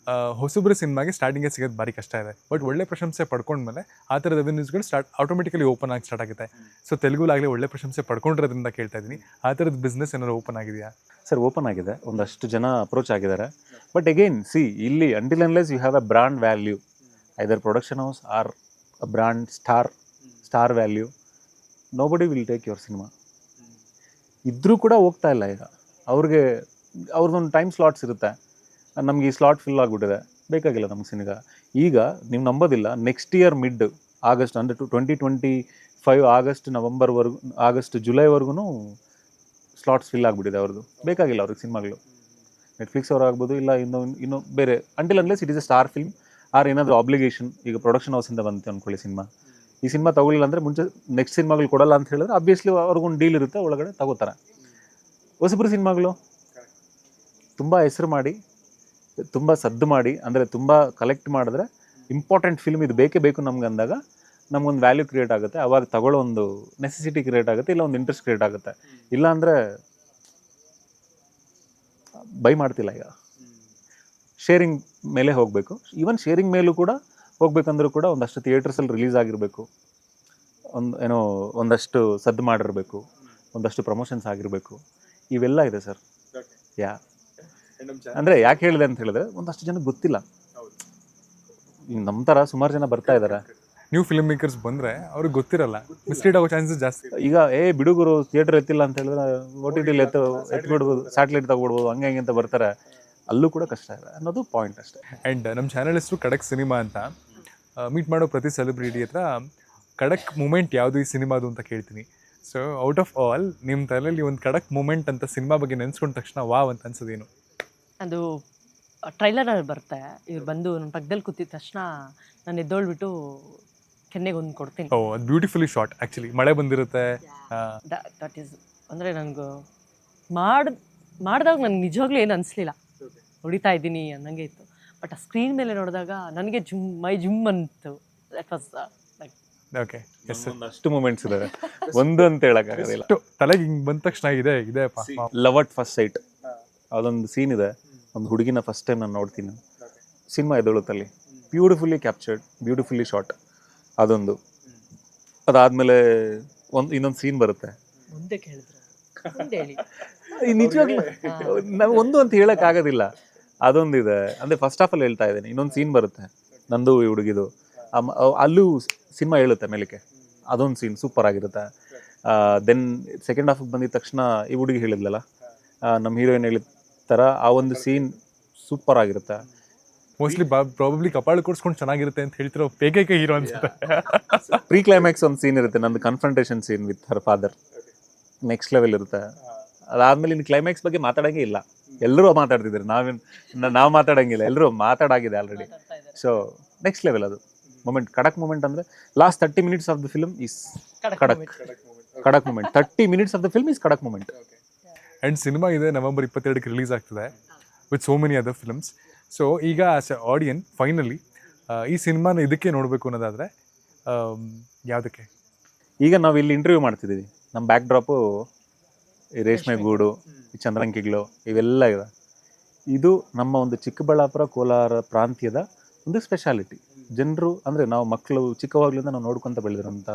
ಹೊಸಬ್ರ ಸಿನಿಮಾಗೆ ಸ್ಟಾರ್ಟಿಂಗೇ ಸಿಗೋದು ಭಾರಿ ಕಷ್ಟ ಇದೆ. ಬಟ್ ಒಳ್ಳೆ ಪ್ರಶಂಸೆ ಪಡ್ಕೊಂಡ್ಮೇಲೆ ಆ ಥರದ ಅವೆನ್ಯೂಸ್ಗಳು ಆಟೋಮೆಟಿಕಲಿ ಓಪನ್ ಆಗಿ ಸ್ಟಾರ್ಟ್ ಆಗುತ್ತೆ. ಸೊ ತೆಲುಗುಲಾಗಲಿ ಒಳ್ಳೆ ಪ್ರಶಂಸೆ ಪಡ್ಕೊಂಡಿರೋದ್ರಿಂದ ಕೇಳ್ತಾ ಇದ್ದೀನಿ, ಆ ಥರದ ಬಿಸ್ನೆಸ್ ಏನಾದ್ರು ಓಪನ್ ಆಗಿದೆಯಾ? ಸರ್ ಓಪನ್ ಆಗಿದೆ, ಒಂದಷ್ಟು ಜನ ಅಪ್ರೋಚ್ ಆಗಿದ್ದಾರೆ. ಬಟ್ ಅಗೈನ್ ಇಲ್ಲಿ until unless you have a brand value, either production house or a brand star value, nobody will take your cinema. ಇದ್ರೂ ಕೂಡ ಹೋಗ್ತಾ ಇಲ್ಲ. ಈಗ ಅವ್ರದ್ದೊಂದು ಟೈಮ್ ಸ್ಲಾಟ್ಸ್ ಇರುತ್ತೆ. ನಮ್ಗೆ ಈ ಸ್ಲಾಟ್ ಫಿಲ್ ಆಗಿಬಿಟ್ಟಿದೆ, ಬೇಕಾಗಿಲ್ಲ ನಮ್ಗೆ ಸಿನಿಮಾ. ಈಗ ನೀವು ನಂಬೋದಿಲ್ಲ, ನೆಕ್ಸ್ಟ್ ಇಯರ್ ಮಿಡ್ ಆಗಸ್ಟ್ ಅಂದರೆ 2025 ಆಗಸ್ಟ್ ಜುಲೈವರೆಗೂ ಸ್ಲಾಟ್ಸ್ ಫಿಲ್ ಆಗಿಬಿಟ್ಟಿದೆ ಅವ್ರದ್ದು. ಬೇಕಾಗಿಲ್ಲ ಅವ್ರಿಗೆ ಸಿನಿಮಾಗಳು. ನೆಟ್ಫ್ಲಿಕ್ಸ್ ಅವ್ರು ಆಗ್ಬೋದು, ಇಲ್ಲ ಇನ್ನೂ ಬೇರೆ. Until unless it is a star film or ಏನಾದರೂ ಆಬ್ಲಿಗೇಷನ್. ಈಗ ಪ್ರೊಡಕ್ಷನ್ ಹೌಸಿಂದ ಬಂತು ಅಂದ್ಕೊಳ್ಳಿ ಸಿನಿಮಾ, ಈ ಸಿನಿಮಾ ತಗೊಳ್ಳಿಲ್ಲ ಅಂದರೆ ಮುಂಚೆ ನೆಕ್ಸ್ಟ್ ಸಿನಿಮಾಗಳು ಕೊಡಲ್ಲ ಅಂತ ಹೇಳಿದ್ರೆ ಆಬ್ವಿಯಸ್ಲಿ ಅವ್ರಿಗೊಂದು ಡೀಲ್ ಇರುತ್ತೆ, ಒಳಗಡೆ ತಗೋತಾರೆ. ಹೊಸಬ್ರು ಸಿನಿಮಾಗಳು ತುಂಬ ಹೆಸರು ಮಾಡಿ, ತುಂಬ ಸದ್ದು ಮಾಡಿ, ಅಂದರೆ ತುಂಬ ಕಲೆಕ್ಟ್ ಮಾಡಿದ್ರೆ ಇಂಪಾರ್ಟೆಂಟ್ ಫಿಲ್ಮ್ ಇದು ಬೇಕೇ ಬೇಕು ನಮ್ಗೆ ಅಂದಾಗ ನಮ್ಗೊಂದು ವ್ಯಾಲ್ಯೂ ಕ್ರಿಯೇಟ್ ಆಗುತ್ತೆ. ಅವಾಗ ತಗೊಳ್ಳೋ ಒಂದು ನೆಸೆಸಿಟಿ ಕ್ರಿಯೇಟ್ ಆಗುತ್ತೆ, ಇಲ್ಲ ಒಂದು ಇಂಟ್ರೆಸ್ಟ್ ಕ್ರಿಯೇಟ್ ಆಗುತ್ತೆ. ಇಲ್ಲ ಅಂದರೆ ಬೈ ಮಾಡ್ತಿಲ್ಲ. ಈಗ ಶೇರಿಂಗ್ ಮೇಲೆ ಹೋಗಬೇಕು. ಈವನ್ ಶೇರಿಂಗ್ ಮೇಲೂ ಕೂಡ ಹೋಗ್ಬೇಕಂದ್ರೂ ಕೂಡ ಒಂದಷ್ಟು ಥಿಯೇಟರ್ಸಲ್ಲಿ ರಿಲೀಸ್ ಆಗಿರಬೇಕು, ಒಂದಷ್ಟು ಸದ್ದು ಮಾಡಿರಬೇಕು, ಒಂದಷ್ಟು ಪ್ರಮೋಷನ್ಸ್ ಆಗಿರಬೇಕು. ಇವೆಲ್ಲ ಇದೆ ಸರ್. ಯಾ, ಅಂದರೆ ಯಾಕೆ ಹೇಳಿದೆ ಅಂತ ಹೇಳಿದ್ರೆ ಒಂದಷ್ಟು ಜನಕ್ಕೆ ಗೊತ್ತಿಲ್ಲ. ನಮ್ಮ ಥರ ಸುಮಾರು ಜನ ಬರ್ತಾ ಇದ್ದಾರೆ. ನ್ಯೂ ಫಿಲ್ಮ್ ಮೇಕರ್ಸ್ ಬಂದರೆ ಅವ್ರಿಗೆ ಗೊತ್ತಿರಲ್ಲ, ಮಿಸ್ಲೀಡ್ ಆಗೋ ಚಾನ್ಸಸ್ ಜಾಸ್ತಿ. ಈಗ ಬಿಡುಗರು ಥಿಯೇಟರ್ ಎತ್ತಿಲ್ಲ ಅಂತ ಹೇಳಿದ್ರೆ OTT ಎತ್ಬಿಡ್ಬೋದು, ಸ್ಯಾಟಲೈಟ್ ತಗೊಬಿಡ್ಬೋದು, ಹಂಗೆ ಅಂತ ಬರ್ತಾರೆ. ಅಲ್ಲೂ ಕೂಡ ಕಷ್ಟ ಇದೆ ಅನ್ನೋದು ಪಾಯಿಂಟ್ ಅಷ್ಟೇ. ಆ್ಯಂಡ್ ನಮ್ಮ ಚಾನಲ್ ಹೆಸರು ಖಡಕ್ ಸಿನಿಮಾ ಅಂತ. ಮೀಟ್ ಮಾಡೋ ಪ್ರತಿ ಸೆಲೆಬ್ರಿಟಿ ಹತ್ರ ಖಡಕ್ ಮೂಮೆಂಟ್ ಯಾವುದು ಈ ಸಿನಿಮಾದು ಅಂತ ಕೇಳ್ತೀನಿ. ಸೊ ಔಟ್ ಆಫ್ ಆಲ್ ನಿಮ್ಮ ತಲೆಯಲ್ಲಿ ಒಂದು ಖಡಕ್ ಮೂಮೆಂಟ್ ಅಂತ ಸಿನಿಮಾ ಬಗ್ಗೆ ನೆನೆಸ್ಕೊಂಡ ತಕ್ಷಣ ವಾವ್ ಅಂತ ಅನ್ಸೋದೇನು? ಅದು ಟ್ರೈಲರಲ್ಲಿ ಬರುತ್ತೆ. ಇವ್ರು ಬಂದು ನನ್ನ ಪಕ್ಕದಲ್ಲಿ ಕೂತಿದ ತಕ್ಷಣ ನಾನು ಎದ್ದೋಳ್ಬಿಟ್ಟು ಕೆನ್ನೆಗೆ ಒಂದು ಕೊಡ್ತೀನಿ. ಓ, ಅದು ಬ್ಯೂಟಿಫುಲಿ ಶಾರ್ಟ್. ಆ್ಯಕ್ಚುಲಿ ಮಳೆ ಬಂದಿರುತ್ತೆ. ದಟ್ ಈಸ್ ಅಂದರೆ ನನಗೆ ಮಾಡಿದಾಗ ನನಗೆ ನಿಜವಾಗ್ಲೂ ಏನು ಅನಿಸ್ಲಿಲ್ಲ, ಹೊಡಿತಾ ಇದ್ದೀನಿ ಅನ್ನಂಗೆ ಇತ್ತು. ಬಟ್ ಆ ಸ್ಕ್ರೀನ್ ಮೇಲೆ ನೋಡಿದಾಗ ನನಗೆ ಮೈ ಜುಮ್ ಅಂತು. That was like okay. Yes, ಅಷ್ಟು ಮೂಮೆಂಟ್ಸ್ ಇದಾವೆ, ಒಂದು ಅಂತ ಹೇಳಕ್ಕಾಗೋದಿಲ್ಲ. ತಲೆಗೆ ಹಿಂಗೆ ಬಂದ ತಕ್ಷಣ ಇದೆ ಲವ್ ಅಟ್ ಫಸ್ಟ್ ಸೈಟ್ ಅದೊಂದು ಸೀನ್ ಇದೆ. ಒಂದು ಹುಡುಗಿನ ಫಸ್ಟ್ ಟೈಮ್ ನಾನು ನೋಡ್ತೀನಿ, ಸಿನಿಮಾ ಎದೊಳುತ್ತಲ್ಲಿ ಬ್ಯೂಟಿಫುಲ್ಲಿ ಕ್ಯಾಪ್ಚರ್ಡ್, ಬ್ಯೂಟಿಫುಲ್ಲಿ ಶಾರ್ಟ್. ಅದೊಂದು. ಅದಾದಮೇಲೆ ಇನ್ನೊಂದು ಸೀನ್ ಬರುತ್ತೆ. ಮುಂದೆ ಕೇಳಿದ್ರು ಮುಂದೆ ಹೇಳಿ. ನಿಜವಾಗ್ಲೂ ನಾವು ಒಂದು ಅಂತ ಹೇಳೋಕ್ಕಾಗೋದಿಲ್ಲ. ಅದೊಂದಿದೆ. ಅಂದರೆ ಫಸ್ಟ್ ಆಫ್ ಆಲ್ ಹೇಳ್ತಾ ಇದ್ದೀನಿ. ಇನ್ನೊಂದು ಸೀನ್ ಬರುತ್ತೆ ನಂದು ಈ ಹುಡುಗಿದು, ಅಲ್ಲೂ ಸಿನಿಮಾ ಹೇಳುತ್ತೆ ಮೇಲಕ್ಕೆ. ಅದೊಂದು ಸೀನ್ ಸೂಪರ್ ಆಗಿರುತ್ತೆ. ದೆನ್ ಸೆಕೆಂಡ್ ಹಾಫಿಗೆ ಬಂದಿದ ತಕ್ಷಣ ಈ ಹುಡುಗಿ ಹೇಳಿದ್ಲಲ್ಲ, ನಮ್ಮ ಹೀರೋಯಿನ್ ಹೇಳಿದ ಥರ ಆ ಒಂದು ಸೀನ್ ಸೂಪರ್ ಆಗಿರುತ್ತೆ. ಮೋಸ್ಟ್ಲಿ ಪ್ರಾಬಬ್ಲಿ ಕಪಾಳ ಕೊಡ್ಸ್ಕೊಂಡು ಚೆನ್ನಾಗಿರುತ್ತೆ ಅಂತ ಹೇಳ್ತಿರೋ ಏಕೈಕ ಹೀರೋ ಅನ್ಸುತ್ತೆ. ಪ್ರೀ ಕ್ಲೈಮ್ಯಾಕ್ಸ್ ಒಂದು ಸೀನ್ ಇರುತ್ತೆ, ನಂದು confrontation scene with her father. Next level ಇರುತ್ತೆ. ಅದಾದ್ಮೇಲೆ ಇನ್ನು ಕ್ಲೈಮ್ಯಾಕ್ಸ್ ಬಗ್ಗೆ ಮಾತಾಡೋಂಗೆ ಇಲ್ಲ, ಎಲ್ಲರೂ ಮಾತಾಡ್ತಿದ್ದಾರೆ. ನಾವು ಮಾತಾಡೋಂಗಿಲ್ಲ, ಎಲ್ಲರೂ ಮಾತಾಡಾಗಿದೆ ಆಲ್ರೆಡಿ. ಸೊ ನೆಕ್ಸ್ಟ್ ಲೆವೆಲ್ ಅದು ಮೂಮೆಂಟ್. ಖಡಕ್ ಮೂಮೆಂಟ್ ಅಂದರೆ last 30 minutes of the film is ಖಡಕ್ moment. 30 minutes of the film is ಖಡಕ್ ಮೂಮೆಂಟ್. ಆ್ಯಂಡ್ ಸಿನಿಮಾ ಇದೆ November 22ಕ್ಕೆ ರಿಲೀಸ್ ಆಗ್ತದೆ with so many other films. So ಈಗ ಆಸ್ ಎ ಆಡಿಯನ್ ಫೈನಲಿ ಈ ಸಿನಿಮಾನ ಇದಕ್ಕೆ ನೋಡಬೇಕು ಅನ್ನೋದಾದರೆ ಯಾವುದಕ್ಕೆ? ಈಗ ನಾವು ಇಲ್ಲಿ ಇಂಟರ್ವ್ಯೂ ಮಾಡ್ತಿದ್ದೀವಿ, ನಮ್ಮ ಬ್ಯಾಕ್ ಡ್ರಾಪು ಈ ರೇಷ್ಮೆ ಗೂಡು, ಈ ಚಂದ್ರಂಕಿಗಳು ಇವೆಲ್ಲ ಇದೆ. ಇದು ನಮ್ಮ ಒಂದು ಚಿಕ್ಕಬಳ್ಳಾಪುರ ಕೋಲಾರ ಪ್ರಾಂತ್ಯದ ಒಂದು ಸ್ಪೆಷಾಲಿಟಿ. ಜನರು ಅಂದರೆ ನಾವು ಮಕ್ಕಳು ಚಿಕ್ಕವಾಗ್ಲಿಂದ ನಾವು ನೋಡ್ಕೊತ ಬೆಳೆದಿರೋಂಥ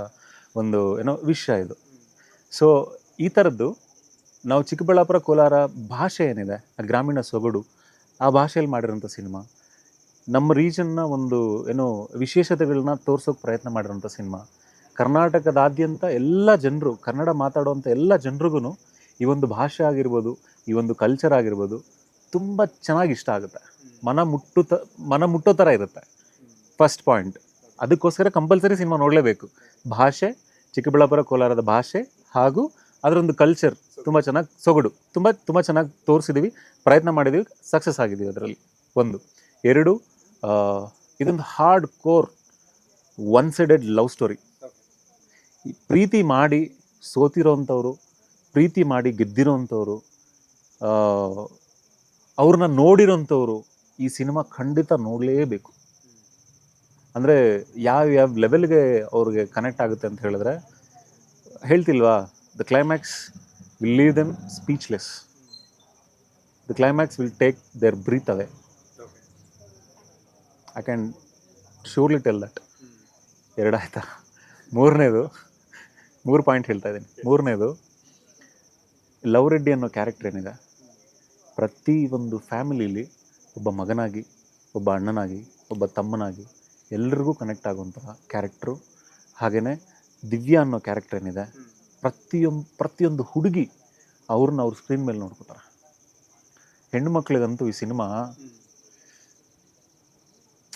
ಒಂದು ವಿಷಯ ಇದು. ಸೊ ಈ ಥರದ್ದು ನಾವು ಚಿಕ್ಕಬಳ್ಳಾಪುರ ಕೋಲಾರ ಭಾಷೆ ಏನಿದೆ, ಆ ಗ್ರಾಮೀಣ ಸೊಗಡು, ಆ ಭಾಷೆಯಲ್ಲಿ ಮಾಡಿರೋಂಥ ಸಿನಿಮಾ, ನಮ್ಮ ರೀಜನ್ನ ಒಂದು ವಿಶೇಷತೆಗಳನ್ನ ತೋರ್ಸೋಕೆ ಪ್ರಯತ್ನ ಮಾಡಿರೋಂಥ ಸಿನಿಮಾ. ಕರ್ನಾಟಕದಾದ್ಯಂತ ಎಲ್ಲ ಜನರು, ಕನ್ನಡ ಮಾತಾಡುವಂಥ ಎಲ್ಲ ಜನರಿಗೂ ಈ ಒಂದು ಭಾಷೆ ಆಗಿರ್ಬೋದು, ಈ ಒಂದು ಕಲ್ಚರ್ ಆಗಿರ್ಬೋದು ತುಂಬ ಚೆನ್ನಾಗಿ ಇಷ್ಟ ಆಗುತ್ತೆ. ಮನ ಮುಟ್ಟೋ ಥರ ಇರುತ್ತೆ. First point. ಅದಕ್ಕೋಸ್ಕರ ಕಂಪಲ್ಸರಿ ಸಿನಿಮಾ ನೋಡಲೇಬೇಕು. ಭಾಷೆ, ಚಿಕ್ಕಬಳ್ಳಾಪುರ ಕೋಲಾರದ ಭಾಷೆ ಹಾಗೂ ಅದರೊಂದು ಕಲ್ಚರ್ ತುಂಬ ಚೆನ್ನಾಗಿ ಸೊಗಡು, ತುಂಬ ಚೆನ್ನಾಗಿ ತೋರಿಸಿದ್ದೀವಿ, ಪ್ರಯತ್ನ ಮಾಡಿದ್ದೀವಿ, ಸಕ್ಸಸ್ ಆಗಿದ್ದೀವಿ ಅದರಲ್ಲಿ. 1. 2, ಇದೊಂದು hard core one sided love story. ಪ್ರೀತಿ ಮಾಡಿ ಸೋತಿರೋವಂಥವ್ರು, ಪ್ರೀತಿ ಮಾಡಿ ಗೆದ್ದಿರೋವಂಥವ್ರು, ಅವ್ರನ್ನ ನೋಡಿರೋಂಥವ್ರು ಈ ಸಿನಿಮಾ ಖಂಡಿತ ನೋಡಲೇಬೇಕು. ಅಂದರೆ ಯಾವ ಲೆವೆಲ್ಗೆ ಅವ್ರಿಗೆ ಕನೆಕ್ಟ್ ಆಗುತ್ತೆ ಅಂತ ಹೇಳಿದ್ರೆ, ಹೇಳ್ತಿಲ್ವಾ, the climax will leave them speechless. The climax will take their breath away. I can surely tell that. 2 ಆಯಿತಾ? 3ನೇದು 3 ಪಾಯಿಂಟ್ ಹೇಳ್ತಾ ಇದ್ದೀನಿ. 3ನೇದು, ಲವ್ ರೆಡ್ಡಿ ಅನ್ನೋ ಕ್ಯಾರೆಕ್ಟರ್ ಏನಿದೆ, ಪ್ರತಿ ಒಂದು ಫ್ಯಾಮಿಲೀಲಿ ಒಬ್ಬ ಮಗನಾಗಿ, ಒಬ್ಬ ಅಣ್ಣನಾಗಿ, ಒಬ್ಬ ತಮ್ಮನಾಗಿ ಎಲ್ರಿಗೂ ಕನೆಕ್ಟ್ ಆಗುವಂತಹ ಕ್ಯಾರೆಕ್ಟ್ರು. ಹಾಗೆಯೇ ದಿವ್ಯಾ ಅನ್ನೋ ಕ್ಯಾರೆಕ್ಟರ್ ಏನಿದೆ, ಪ್ರತಿಯೊಂದು ಹುಡುಗಿ ಅವ್ರನ್ನ ಅವ್ರ ಸ್ಕ್ರೀನ್ ಮೇಲೆ ನೋಡ್ಕೋತಾರೆ. ಹೆಣ್ಣು ಮಕ್ಕಳಿಗಂತೂ ಈ ಸಿನಿಮಾ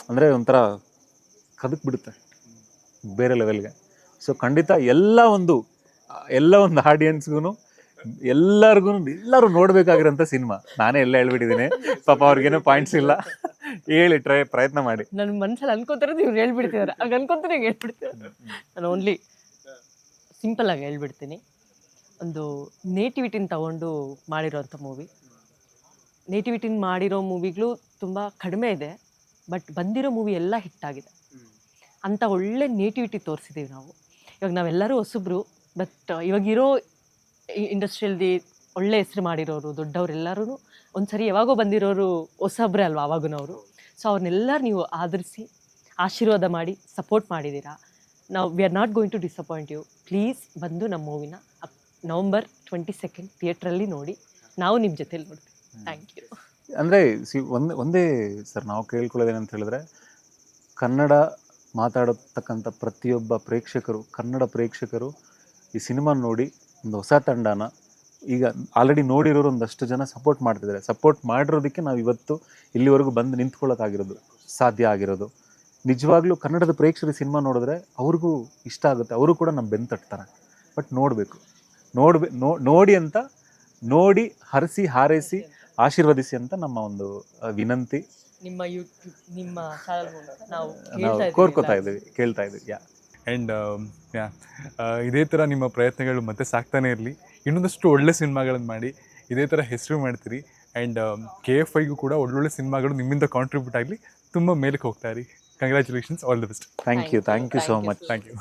ಅಂದರೆ ಒಂಥರ ಕದಕ್ ಬಿಡುತ್ತೆ ಬೇರೆ ಲೆವೆಲ್ಗೆ. ಸೊ ಖಂಡಿತ ಎಲ್ಲ ಒಂದು ಆಡಿಯನ್ಸ್ಗೂ ಎಲ್ಲರೂ ನೋಡಬೇಕಾಗಿರೋಂಥ ಸಿನಿಮಾ. ನಾನೇ ಎಲ್ಲ ಹೇಳ್ಬಿಟ್ಟಿದ್ದೀನಿ, ಪಾಪ ಅವ್ರಿಗೇನೋ ಪಾಯಿಂಟ್ಸ್ ಇಲ್ಲ, ಹೇಳಿ ಪ್ರಯತ್ನ ಮಾಡಿ. ನನ್ನ ಮನಸ್ಸಲ್ಲಿ ಅನ್ಕೋತಾರೆ, ಇವ್ರು ಹೇಳ್ಬಿಡ್ತಿದಾರೆ, ಆಗ ಅನ್ಕೊಂತಾರೆ ಹೇಳ್ಬಿಡ್ತಿದ್ದಾರೆ. ನಾನು ಓನ್ಲಿ ಸಿಂಪಲ್ ಆಗಿ ಹೇಳ್ಬಿಡ್ತೀನಿ. ಒಂದು ನೇಟಿವಿಟಿನ ತಗೊಂಡು ಮಾಡಿರೋಂಥ ಮೂವಿ. ನೇಟಿವಿಟಿನ ಮಾಡಿರೋ ಮೂವಿಗಳು ತುಂಬ ಕಡಿಮೆ ಇದೆ, ಬಟ್ ಬಂದಿರೋ ಮೂವಿ ಎಲ್ಲ ಹಿಟ್ಟಾಗಿದೆ. ಅಂಥ ಒಳ್ಳೆ ನೇಟಿವಿಟಿ ತೋರಿಸಿದ್ದೀವಿ ನಾವು. ಇವಾಗ ನಾವೆಲ್ಲರೂ ಹೊಸಬ್ರು, ಬಟ್ ಇವಾಗಿರೋ ಇಂಡಸ್ಟ್ರಿಯಲ್ಲಿ ಒಳ್ಳೆ ಹೆಸರು ಮಾಡಿರೋರು ದೊಡ್ಡವರೆಲ್ಲರೂ ಒಂದ್ಸರಿ ಯಾವಾಗೋ ಬಂದಿರೋರು ಹೊಸಬ್ರೆ ಅಲ್ವಾ ಅವಾಗೂ ಅವರು. ಸೊ ಅವ್ರನ್ನೆಲ್ಲರೂ ನೀವು ಆಧರಿಸಿ ಆಶೀರ್ವಾದ ಮಾಡಿ ಸಪೋರ್ಟ್ ಮಾಡಿದ್ದೀರಾ. ನಾವು we are not going to disappoint you. Please ಬಂದು ನಮ್ಮ ಮೂವಿನ November 22 ಥಿಯೇಟ್ರಲ್ಲಿ ನೋಡಿ. ನಾವು ನಿಮ್ಮ ಜೊತೆಲಿ ನೋಡ್ತೀವಿ. Thank you. ಅಂದರೆ ಒಂದೇ ಸರ್ ನಾವು ಕೇಳ್ಕೊಳ್ಳೋದೇನಂತ ಹೇಳಿದ್ರೆ, ಕನ್ನಡ ಮಾತಾಡತಕ್ಕಂಥ ಪ್ರತಿಯೊಬ್ಬ ಪ್ರೇಕ್ಷಕರು, ಕನ್ನಡ ಪ್ರೇಕ್ಷಕರು ಈ ಸಿನಿಮಾ ನೋಡಿ ಒಂದು ಹೊಸ ತಂಡನ, ಈಗ ಆಲ್ರೆಡಿ ನೋಡಿರೋರು ಒಂದಷ್ಟು ಜನ ಸಪೋರ್ಟ್ ಮಾಡ್ತಿದ್ದಾರೆ. ಸಪೋರ್ಟ್ ಮಾಡಿರೋದಕ್ಕೆ ನಾವು ಇವತ್ತು ಇಲ್ಲಿವರೆಗೂ ಬಂದು ನಿಂತ್ಕೊಳ್ಳೋಕ್ಕಾಗಿರೋದು, ಸಾಧ್ಯ ಆಗಿರೋದು. ನಿಜವಾಗ್ಲೂ ಕನ್ನಡದ ಪ್ರೇಕ್ಷಕರು ಸಿನಿಮಾ ನೋಡಿದ್ರೆ ಅವ್ರಿಗೂ ಇಷ್ಟ ಆಗುತ್ತೆ, ಅವರು ಕೂಡ ನಮ್ಮ ಬೆನ್ನು ತಟ್ತಾರೆ. ಬಟ್ ನೋಡಿ ಹರಿಸಿ ಹಾರೈಸಿ ಆಶೀರ್ವದಿಸಿ ಅಂತ ನಮ್ಮ ಒಂದು ವಿನಂತಿ. ನಿಮ್ಮ ಚಾನಲ್ ಮೂಲಕ ನಾವು ಕೇಳ್ತಾ ಇದ್ದೀವಿ. ಆ್ಯಂಡ್ ಇದೇ ಥರ ನಿಮ್ಮ ಪ್ರಯತ್ನಗಳು ಮತ್ತೆ ಸಾಕ್ತಾನೆ ಇರಲಿ. ಇನ್ನೊಂದಷ್ಟು ಒಳ್ಳೆ ಸಿನಿಮಾಗಳನ್ನು ಮಾಡಿ ಇದೇ ಥರ ಹೆಸರು ಮಾಡ್ತೀರಿ. ಆ್ಯಂಡ್ KFIಗೂ ಕೂಡ ಒಳ್ಳೊಳ್ಳೆ ಸಿನಿಮಾಗಳು ನಿಮ್ಮಿಂದ ಕಾಂಟ್ರಿಬ್ಯೂಟ್ ಆಗಲಿ, ತುಂಬ ಮೇಲಕ್ಕೆ ಹೋಗ್ತಾ ಇರಿ. Congratulations, all the best. Thank you so much. Thank you.